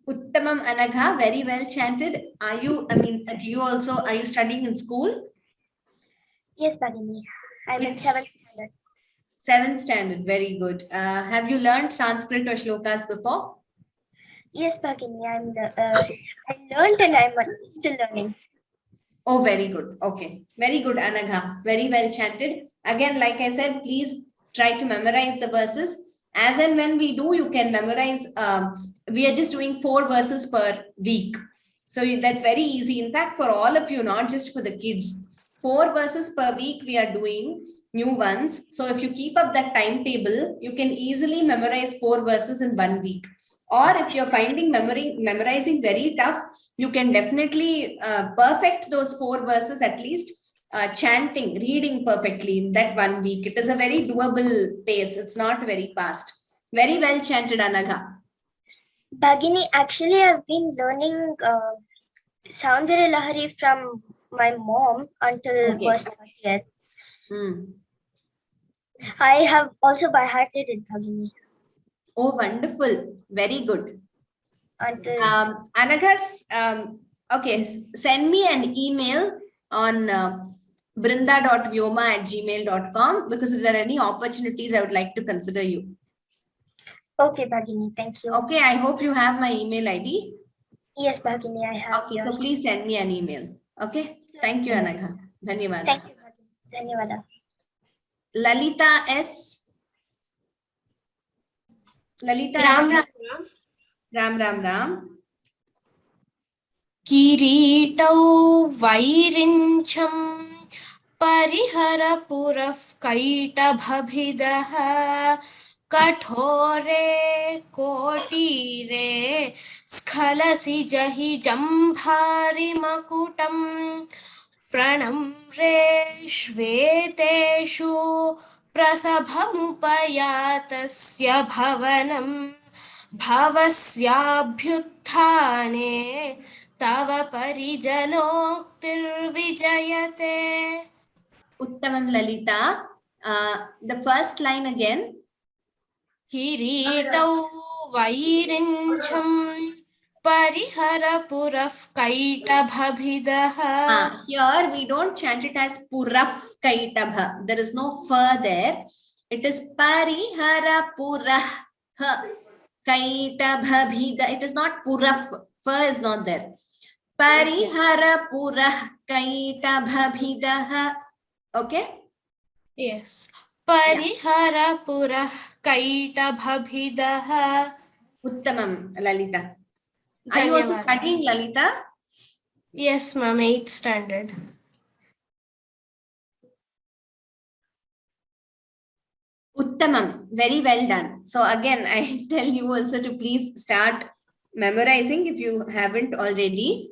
Uttamam Anagha, very well chanted. Are you studying in school? Yes, Bhagini. I'm in 7th standard. 7th standard, very good. Have you learned Sanskrit or shlokas before? Yes, Bhagini, I learned and I'm still learning. Oh, very good. Okay. Very good, Anagha. Very well chanted. Again, like I said, please try to memorize the verses. As and when we do, you can memorize. We are just doing 4 verses per week. So that's very easy. In fact, for all of you, not just for the kids, 4 verses per week we are doing new ones. So if you keep up that timetable, you can easily memorize 4 verses in 1 week. Or if you're finding memorizing very tough, you can definitely perfect those 4 verses, at least chanting, reading perfectly in that 1 week. It is a very doable pace. It's not very fast. Very well chanted, Anagha. Bhagini, actually, I've been learning Soundara Lahari from my mom until verse 30th. I have also by hearted it, Bhagini. Oh, wonderful. Very good. Until Anagha's, okay, send me an email on brinda.vyoma@gmail.com, because if there are any opportunities, I would like to consider you. Okay, Bhagini, thank you. Okay, I hope you have my email ID. Yes, Bhagini, I have. Okay, so please send me an email. Okay, thank you, Anagha. Dhanyawada. Thank you, Bhagini. Dhanyawada. Lalita S. Lalita Ram S. Ram Ram. किरीटौ वैरिञ्चं परिहरपुरः कैटभभिदः कठोरे कोटीरे स्खलसि जहि जम्भारिमकुटं प्रणम्रे श्वेतेषु प्रसभमुपयातस्य भवनं भवस्याभ्युत्थाने तव परिजनोक्तिर्विजयते. Uttamam, Lalita. The first line again. किरीटौ वैरिञ्चं परिहरपुरः कैटभभिदः. Here we don't chant it as puraf kaitabha. There is no fa there. It is pariharapurah kaitabhabhida. It is not puraf. Fa is not there. Pariharapurah kaitabhabhidah. Okay? Yes. Pariharapurah kaitabhabhidah. Uttamam, Lalita. Are you also studying, Lalita? Yes, ma'am, 8th standard. Uttamam, very well done. So again, I tell you also to please start memorizing if you haven't already.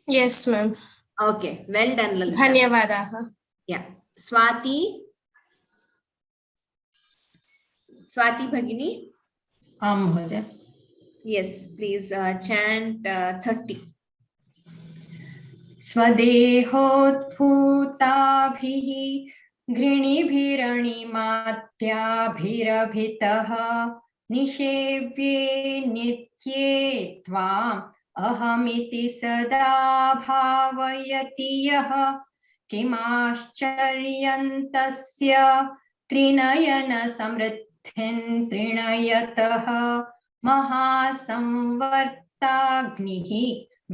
Yes, ma'am. Okay, well done, Lalita. Dhanyavadaha. Yeah. Swati Bhagini. Yes, please chant 30. स्वदेहोद्भूताभिः घृणिभिरणिमात्याभिरभितः निषेव्ये नित्ये त्वाम् अहमिति सदा भावयति यः किमाश्चर्यन्तस्य त्रिनयन समृद्धिं त्रिणयतः महासंवर्ताग्निः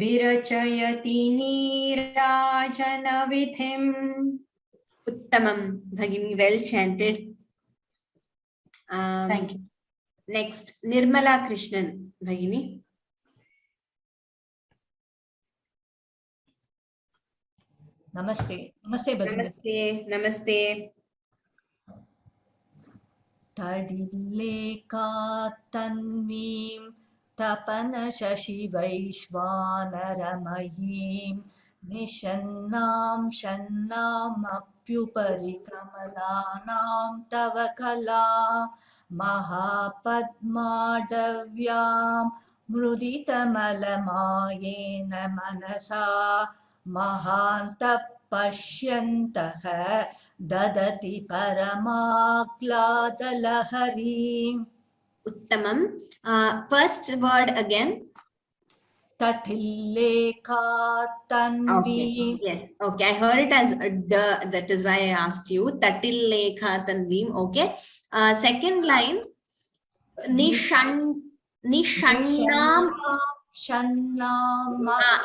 विरचयति नीराजनविधिम्. Uttamam, Bhagini, well chanted. Thank you. Next, Nirmala Krishnan, Bhagini. Namaste. Namaste, Bhagini. Namaste. Tadilleka tanvim tapana shashi vaishvanaramahim nishannam shannam apyupari kamalanam tava kalam mahapadmadavyam mruditamalayena manasa mahanta pashyantah dadati paramakladalahari. Uttamam. First word again. Tatilleka tanvi. Okay. Yes. Okay. I heard it as the. That is why I asked you. Tatilleka tanvim. Okay. Second line. Nishannam.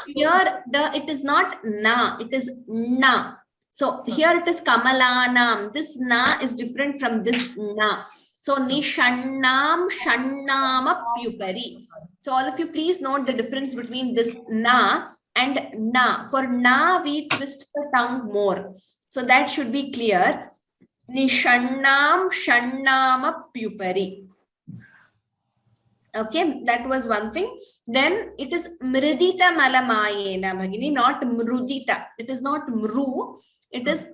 Here it is not na, it is na. So here it is kamalanam. This na is different from this na. So nishannam shannama pyupari. So all of you please note the difference between this na and na. For na we twist the tongue more. So that should be clear. Nishannam shannama pyupari. Okay, that was one thing. Then it is mridita malamayena bhagini, not mrudita. It is not mru, it is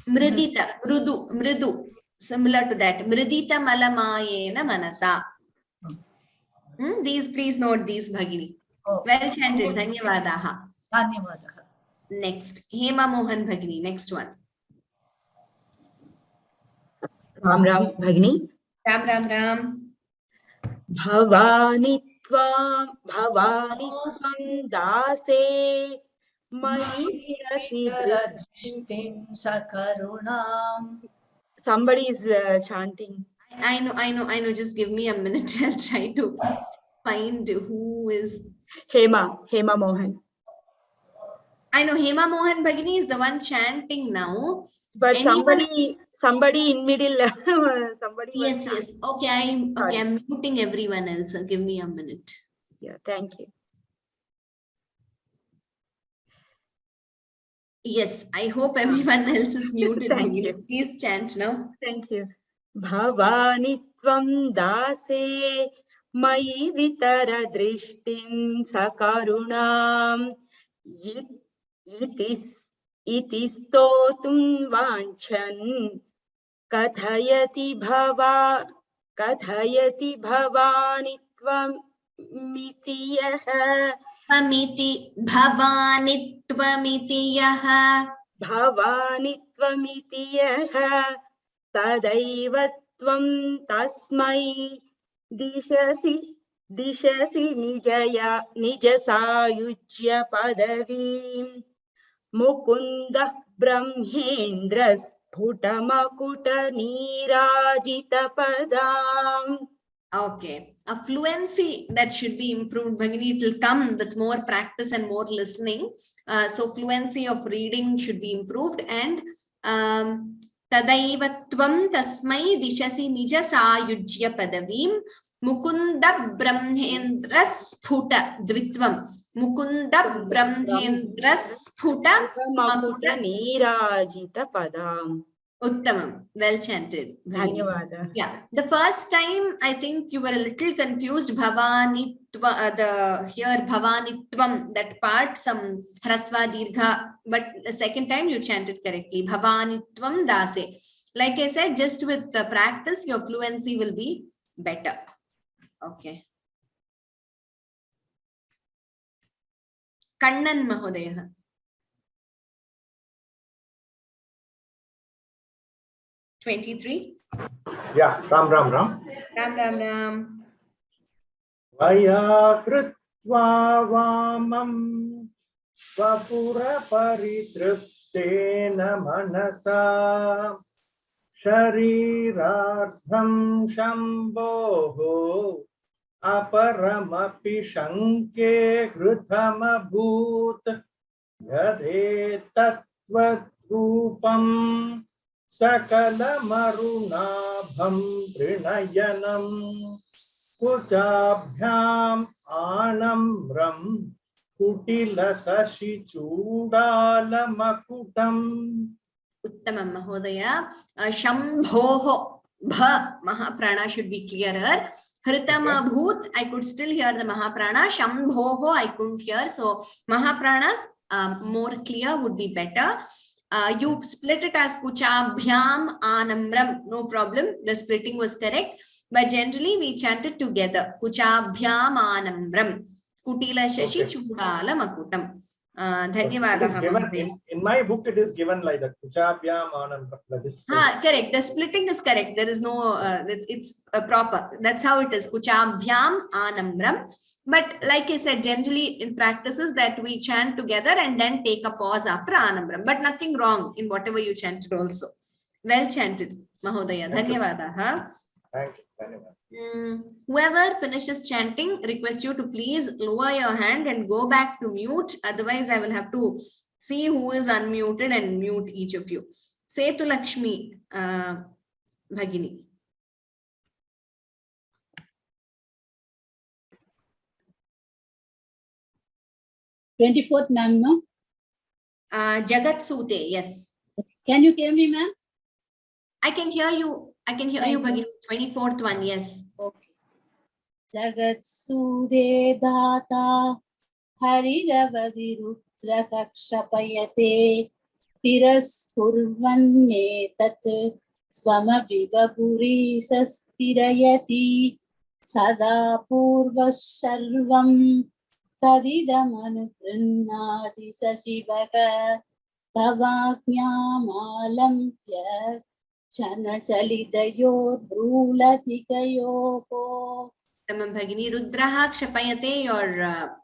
mridita, mridu. Similar to that. Mridita malamayena manasa. These, please note these bhagini. Well chanted. Dhanyavadaha. Dhanyavadaha. Next, Hema Mohan bhagini. Next one. Ram Ram bhagini. Ram Ram Ram. Bhavani tvam dase mani drishtim sakarunam. Somebody is chanting. I know. Just give me a minute. I'll try to find who is Hema Mohan. I know Hema Mohan Bhagini is the one chanting now. But somebody in middle. Somebody. Yes. Okay, I'm muting everyone else. Give me a minute. Yeah, thank you. Yes, I hope everyone else is muted. Thank you. Please chant now. Thank you. Bhavani tvam dase mai vitara drishtim sakarunam iti stotum vanchan kathayati bhavani tvam mitiyah Amiti bhavani tvamitiyah. Bhavani tvamitiyah tadaiva tvam tasmai dishasi nijasayujya padavim mukunda brahmendra sputamakuta nirajita padam. Okay, a fluency that should be improved, Bhagini. It will come with more practice and more listening. So fluency of reading should be improved, and tadaivatvam tasmai dishasi nija sayujya padavim mukunda brahmendra sphuta dvitvam mukunda brahmendra sphuta makuta nirajita padam. Uttamam, well chanted. Dhanyavada. Yeah, the first time I think you were a little confused. Bhavanitva, here Bhavanitvam, that part, some hrasva dirgha, but the second time you chanted correctly. Bhavanitvam dase. Like I said, just with the practice, your fluency will be better. Okay. Kannan Mahodaya. Yeah, Ram Ram. Vaya kritva vamam vapura paritriptena manasa sharirartham shambhoho aparamapi shanke hritamabhut yadhe tattvat rupam Sakala marunabham prinayanam kuchabhyam anamram kutila sashi chudala makutam. Uttamam Mahodaya. Shambhoho bha Mahaprana should be clearer. Hritama bhut, I could still hear the Mahaprana. Shambhoho I couldn't hear. So Mahapranas more clear would be better. You split it as kuchabhyam anamram, no problem. The splitting was correct. But generally we chanted together. Kuchabhyam anamram. Kutila shashi chudala makutam. Dhanyavadaha. In my book, it is given like that. Kuchabhyam anamram. Correct. The splitting is correct. There is no, it's proper. That's how it is. Kuchabhyam anamram. But like I said, generally in practices that we chant together and then take a pause after anamram. But nothing wrong in whatever you chanted also. Well chanted, Mahodaya. Dhanyavadaha. Thank you. Whoever finishes chanting, request you to please lower your hand and go back to mute. Otherwise, I will have to see who is unmuted and mute each of you. Setu Lakshmi, Bhagini. Twenty-fourth, ma'am, no? Jagat Sute, yes. Can you hear me, ma'am? I can hear you. I can hear you, Bhagini. 24th one, yes. Okay. Jagat Sude Data Harirabadi Rudra Kakshapayate Tiraskurvanne Tat Swama Vibapuri Sastirayati Sada Purva Sharvam Tadidamanukrannati Sashivaka Tavajnamalampya Chana Chalidayor Brulatikayoko. Bhagini, Rudraha Kshapayate, your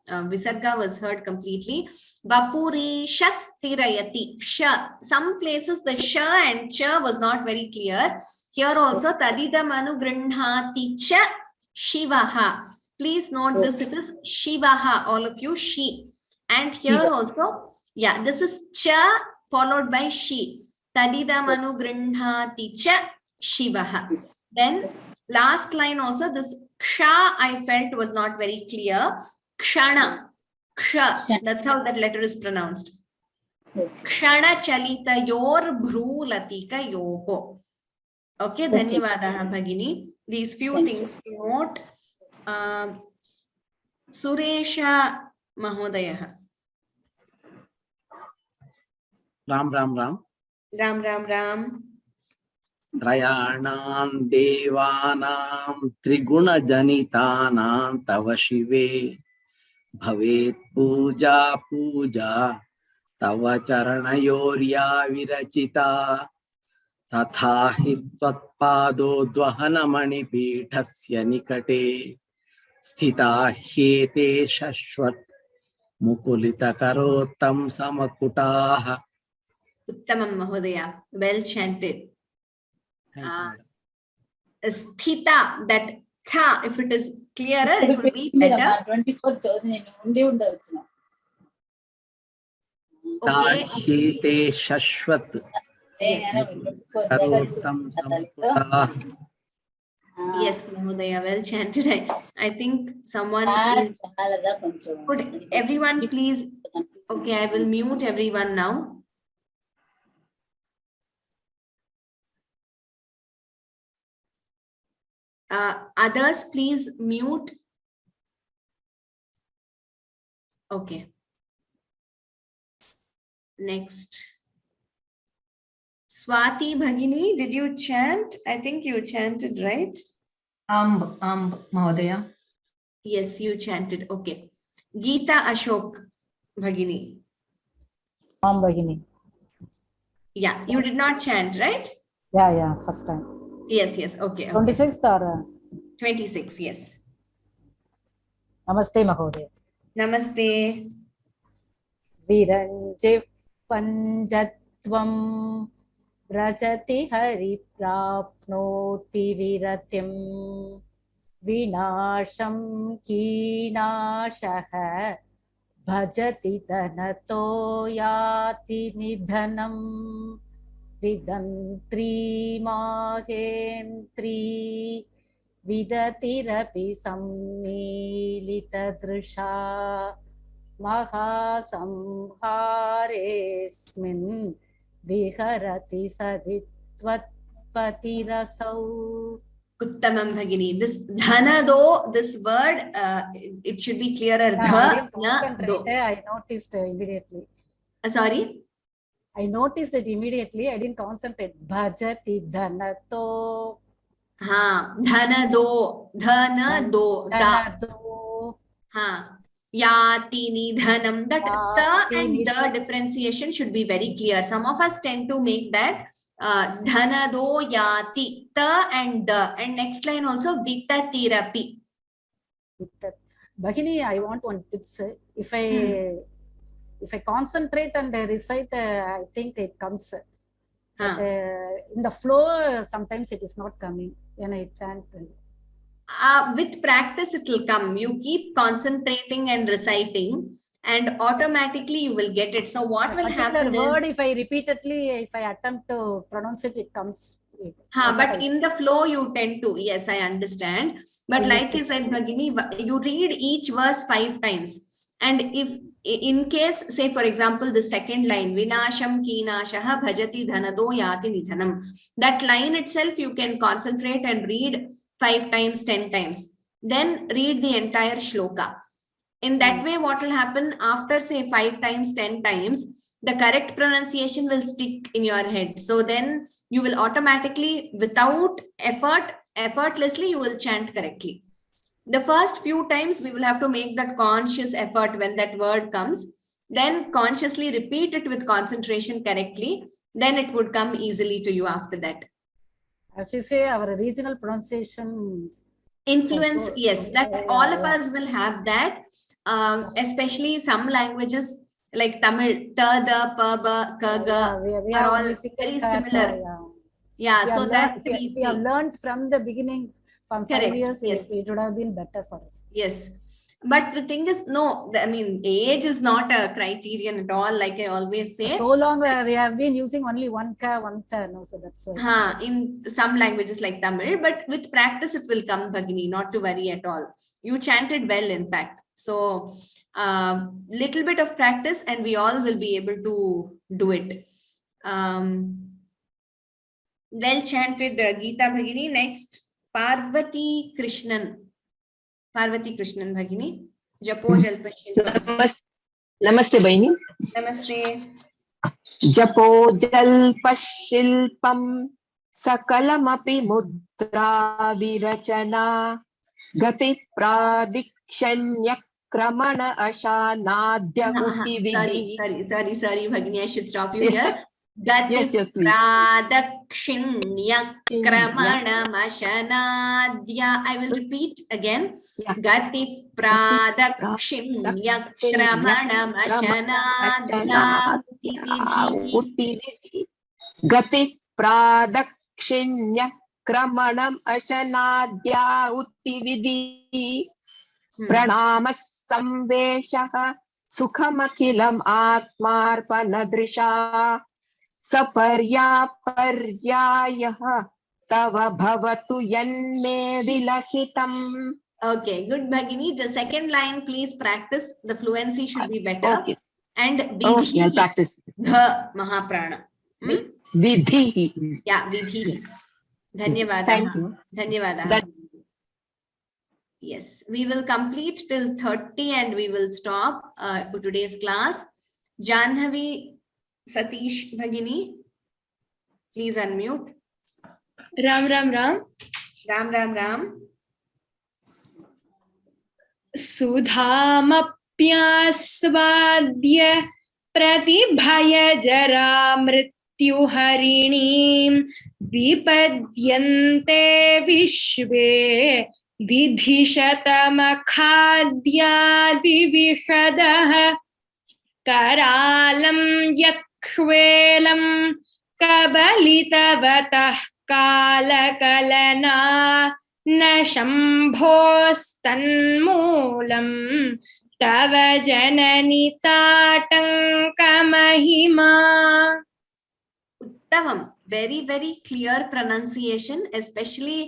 Visarga was heard completely. Vapuri Shastirayati. Sha. Some places the Sha and Cha was not very clear. Here also Tadidamanu Grindhati Cha Shivaha. Please note this, it is Shivaha, all of you, She. And here also, yeah, this is Cha followed by She. Tadidamanu Grindhati Cha Shivaha. Then last line also, this Ksha I felt was not very clear. Kshana. Ksha. That's how that letter is pronounced. Kshana Chalita Yor Bhrulatika Yoho. Okay, Dhanyavadaha Bhagini. These few things to note. Suresha Mahodayaha. Ram Ram Ram. Ram Ram Ram. त्रयाणां देवानां त्रिगुणजनितानां तव शिवे भवेत् पूजा पूजा तव चरणयोर्या विरचिता तथा हि त्वत्पादोद्वहनमणिपीठस्य निकटे स्थिता ह्येते शश्वत् मुकुलितकरोत्तं समकुटाः. Uttamam Mahodaya, well chanted. Sthita, that tha, if it is clearer, it will be better. 24th Okay. Tahite Shashwat. Karottam Samputa. Yes, Mahodaya, well chanted. I think someone is. Could everyone please? Okay, I will mute everyone now. Others, please mute. Okay. Next. Swati Bhagini, did you chant? I think you chanted, right? Mahodaya. Yes, you chanted. Okay. Geeta Ashok Bhagini. Bhagini. Yeah, you did not chant, right? Yeah, first time. Yes, okay. 26th or? 26, yes. Namaste, Mahodaya. Namaste. Viranjiv Panjatvam Vrajati Hari Prapnoti Viratim Vinasham Kinashaha Bhajati Dhanato Yati Nidhanam Vidantri Mahentri Vidatirapi Sammilita Drisha Mahasamharesmin Viharati Saditvat Patirasau. Uttamam Bhagini. This dhanado, this word, it should be clearer. I noticed immediately. Sorry? I noticed it immediately. I didn't concentrate. Bhajati dhanato. Dhanado. Dhanado. Dhanado. Yati nidhanam. That ta and the differentiation should be very clear. Some of us tend to make that dhanado yati. Ta and the. And next line also vitatirapi. Bhagini, I want one tips. If I concentrate and recite, I think it comes. In the flow, sometimes it is not coming when I chant. With practice, it will come. You keep concentrating and reciting, and automatically you will get it. So what will happen word, is, if I repeatedly, if I attempt to pronounce it, it comes. but in the flow you tend to, yes, I understand. But like I said, Bhagini, you read each verse 5 times. And if in case, say for example, the second line, Vinasham Kinashaha Bhajati Dhanado Yati Nidhanam, that line itself you can concentrate and read 5 times, 10 times. Then read the entire shloka. In that way, what will happen after say 5 times, 10 times, the correct pronunciation will stick in your head. So then you will automatically, without effort, effortlessly, you will chant correctly. The first few times we will have to make that conscious effort when that word comes, then consciously repeat it with concentration correctly, then it would come easily to you after that. As you say, our regional pronunciation influence, also, yes, that all of us will have that, especially some languages like Tamil, ta, da, pa, ba, ka, ga we are have all only very single similar. Yeah, so that if we have learned from the beginning, from 5 years, yes, it would have been better for us. Yes, but the thing is, no, I mean, age is not a criterion at all, like I always say. So long we have been using only one ka, one ta, no, so that's why. In some languages like Tamil, but with practice it will come, Bhagini, not to worry at all. You chanted well, in fact. So little bit of practice and we all will be able to do it. Well chanted, Geeta Bhagini. Next, Parvati Krishnan. Parvati Krishnan Bhagini. Japo Jalpa Shilpam. Namaste Bhagini. Namaste. Japo Jalpa Shilpam Sakalamapi Mudra Virachana Gati Pradikshanya Kramana Ashanadya Uti Vidhi. Sorry, Bhagini, I should stop you here. Gati Pradakshinya Kramana Mashanadya. I will repeat again. Gati Pradakshinya Kramana Mashanadya Uti Vidhi. Gati Pradakshinya Kramanam Ashanadya Uti Vidhi. Pranamas Samveshaha Sukhamakilam Atmarpanadrisha Saparya Paryayaha Tava Bhavatu Yanme Vilasitam. Okay, good, Bhagini. The second line, please practice. The fluency should be better. Okay. And Vidhi. Okay, I'll practice. The Mahaprana. Vidhi. Yeah, Vidhi. Dhanyavada. Thank you. Dhanyavada. Yes, we will complete till 30 and we will stop for today's class. Janhavi Satish Bhagini, please unmute. Ram. Ram. Sudhamapyasvadya pratibhaya jara mrityuharinim vipadyante vishve vidhishatamakhadyaदिविशदः करालं यत्क्ष्वेलं कबलितवतः कालकलना न शम्भोस्तन्मूलं तव जननि ताटङ्कमहिमा. Uttamam, very, very clear pronunciation, especially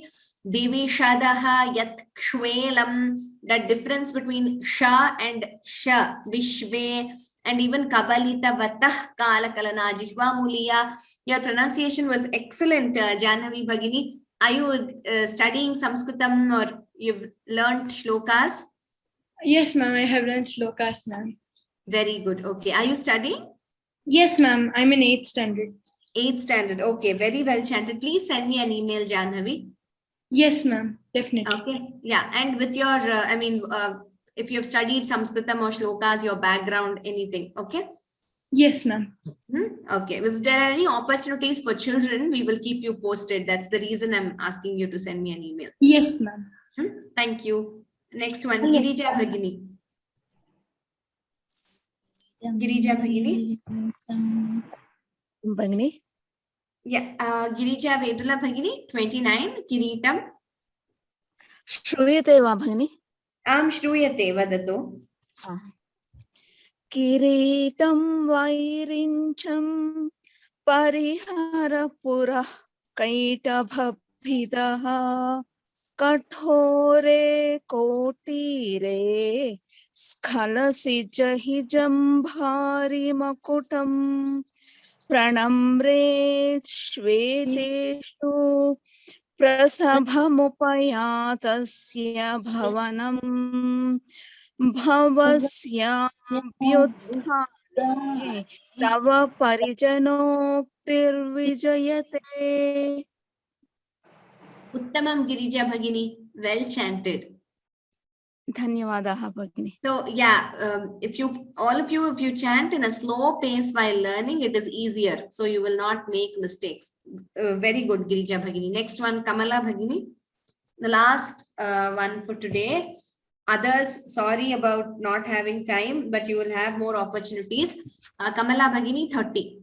Divishadaha Yat Kshvelam, the difference between Sha and Sha, Vishve, and even Kabalita Vatah Kalakalana Jihva Muliya. Your pronunciation was excellent, Janhavi Bhagini. Are you studying Sanskritam or you've learned shlokas? Yes, ma'am, I have learned shlokas, ma'am. Very good. Okay. Are you studying? Yes, ma'am. I'm in 8th standard. 8th standard. Okay. Very well chanted. Please send me an email, Janhavi. Yes, ma'am. Definitely. Okay. Yeah. And with your, if you have studied Sanskritam or shlokas, your background, anything. Okay. Yes, ma'am. Okay. If there are any opportunities for children, we will keep you posted. That's the reason I'm asking you to send me an email. Yes, ma'am. Thank you. Next one, Girija Bhagini. Girija Bhagini. Bhagini. Yeah, Girija Vedula Bhagini, 29, Kiritam. श्रूयते वा भगिनि? आं श्रूयते, वदतु। किरीटं वैरिञ्चं परिहर पुरः कैटभभिदः कठोरे कोटीरे स्खलसि जहि जम्भारिमकुटं प्रणम्रे श्वेतेषु प्रसभमुपयातस्य भवनं भवस्याभ्युत्थाने तव परिजनोक्तिर्विजयते। उत्तमं गिरिजा भगिनी, well chanted. धन्यवादाः भगिनी. So yeah, if all of you chant in a slow pace while learning, it is easier. So you will not make mistakes. Very good, Girija Bhagini. Next one, Kamala Bhagini. The last one for today. Others, sorry about not having time, but you will have more opportunities. Kamala Bhagini, 30.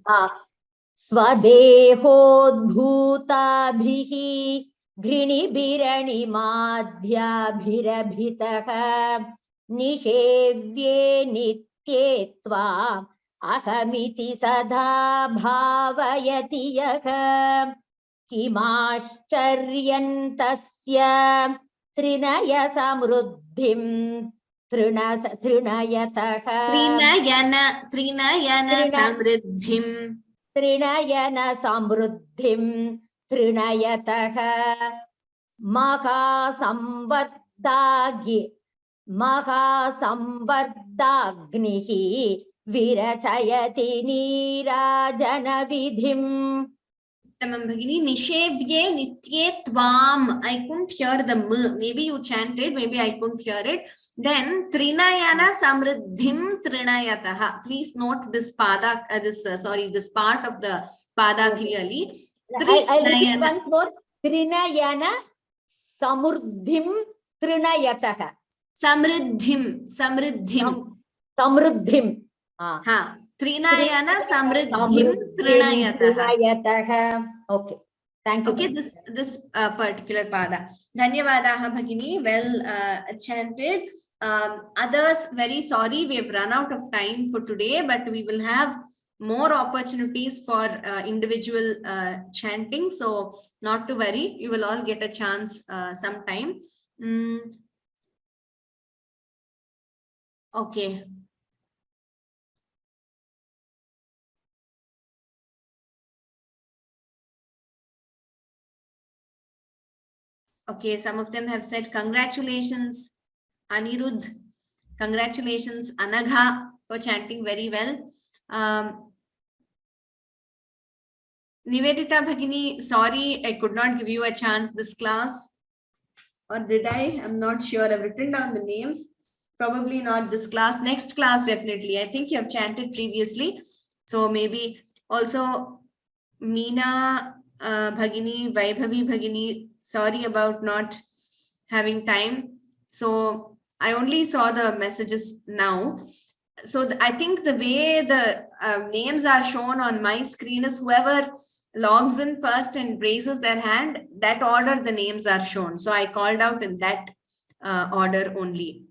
स्वदेहोद्भूताभिः घृणिभिरणिमाध्याभिरभितः निषेव्ये नित्ये त्वाम् अहमिति सदा भावयति यः किमाश्चर्यन्तस्य त्रिनय समृद्धिं तृणयतः त्रिनयन समृद्धिं तृणयतः महासंवर्धाग्निः विरचयति नीराजनविधिम्. Tamam Bhagini, Nishebye Nitye Tvam. I couldn't hear the M. Maybe you chanted, maybe I couldn't hear it. Then Trinayana Samriddhim Trinayataha. Please note this pada, this part of the pada clearly. I'll repeat once more. Trinayana Samruddhim Trinayataha. Samriddhim. Trinayana Samriddhim Trinayataha. Okay. Thank you. Okay, this particular pada. Dhanyavadaha Bhagini, well chanted. Others, very sorry, we have run out of time for today, but we will have more opportunities for individual chanting. So not to worry, you will all get a chance sometime. Okay. Okay, some of them have said congratulations, Anirudh. Congratulations, Anagha, for chanting very well. Nivedita Bhagini, sorry, I could not give you a chance this class. Or did I? I'm not sure. I've written down the names. Probably not this class. Next class, definitely. I think you have chanted previously. So maybe also Meena Bhagini, Vaibhavi Bhagini, sorry about not having time. So I only saw the messages now. So I think the way the names are shown on my screen is whoever logs in first and raises their hand, that order the names are shown. So I called out in that order only.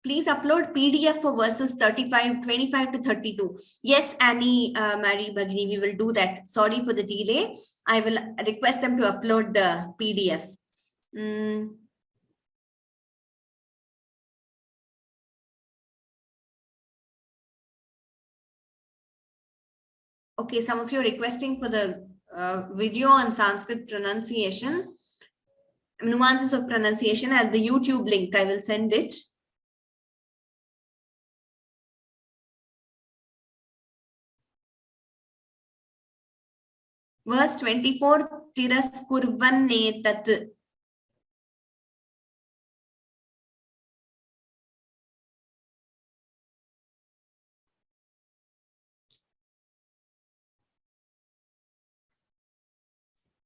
Please upload PDF for verses 25 to 32. Yes, Annie, Mary Bhagini, we will do that. Sorry for the delay. I will request them to upload the PDF. Okay, some of you are requesting for the video on Sanskrit pronunciation, nuances of pronunciation, and the YouTube link. I will send it. Verse 24, Tiraskurvannetat.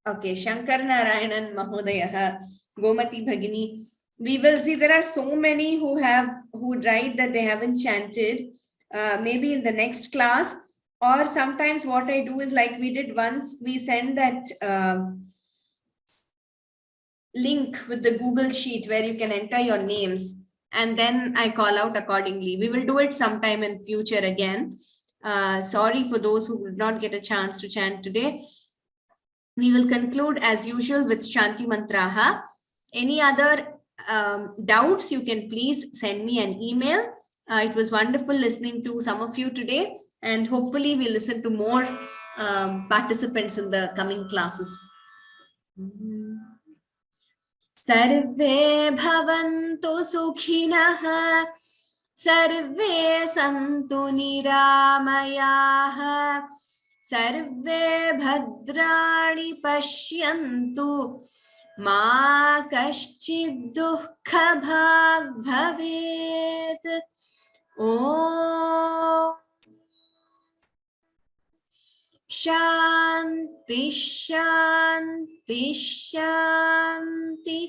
Okay, Shankar Narayanan Mahodayaha, Gomati Bhagini. We will see there are so many who write that they haven't chanted. Maybe in the next class, or sometimes what I do is like we did once, we send that link with the Google Sheet where you can enter your names, and then I call out accordingly. We will do it sometime in future again. Sorry for those who did not get a chance to chant today. We will conclude as usual with Shanti Mantraha. Any other doubts, you can please send me an email. It was wonderful listening to some of you today, and hopefully we'll listen to more participants in the coming classes. Sarve bhavantu sukhinah, sarve santu niramayah, sarve bhadrani pashyantu, ma kaschid dukkha bhag bhavet. Om Shanti Shanti Shanti.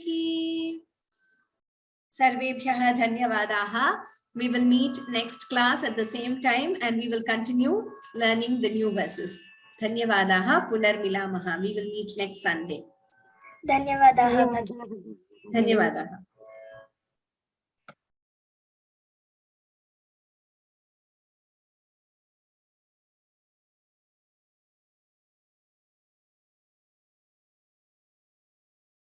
Sarvebhyah dhanyavadaha. We will meet next class at the same time, and we will continue learning the new verses. Dhanyavadaha punarmilamaha. We will meet next Sunday. Dhanyavadaha. Dhanyavadaha.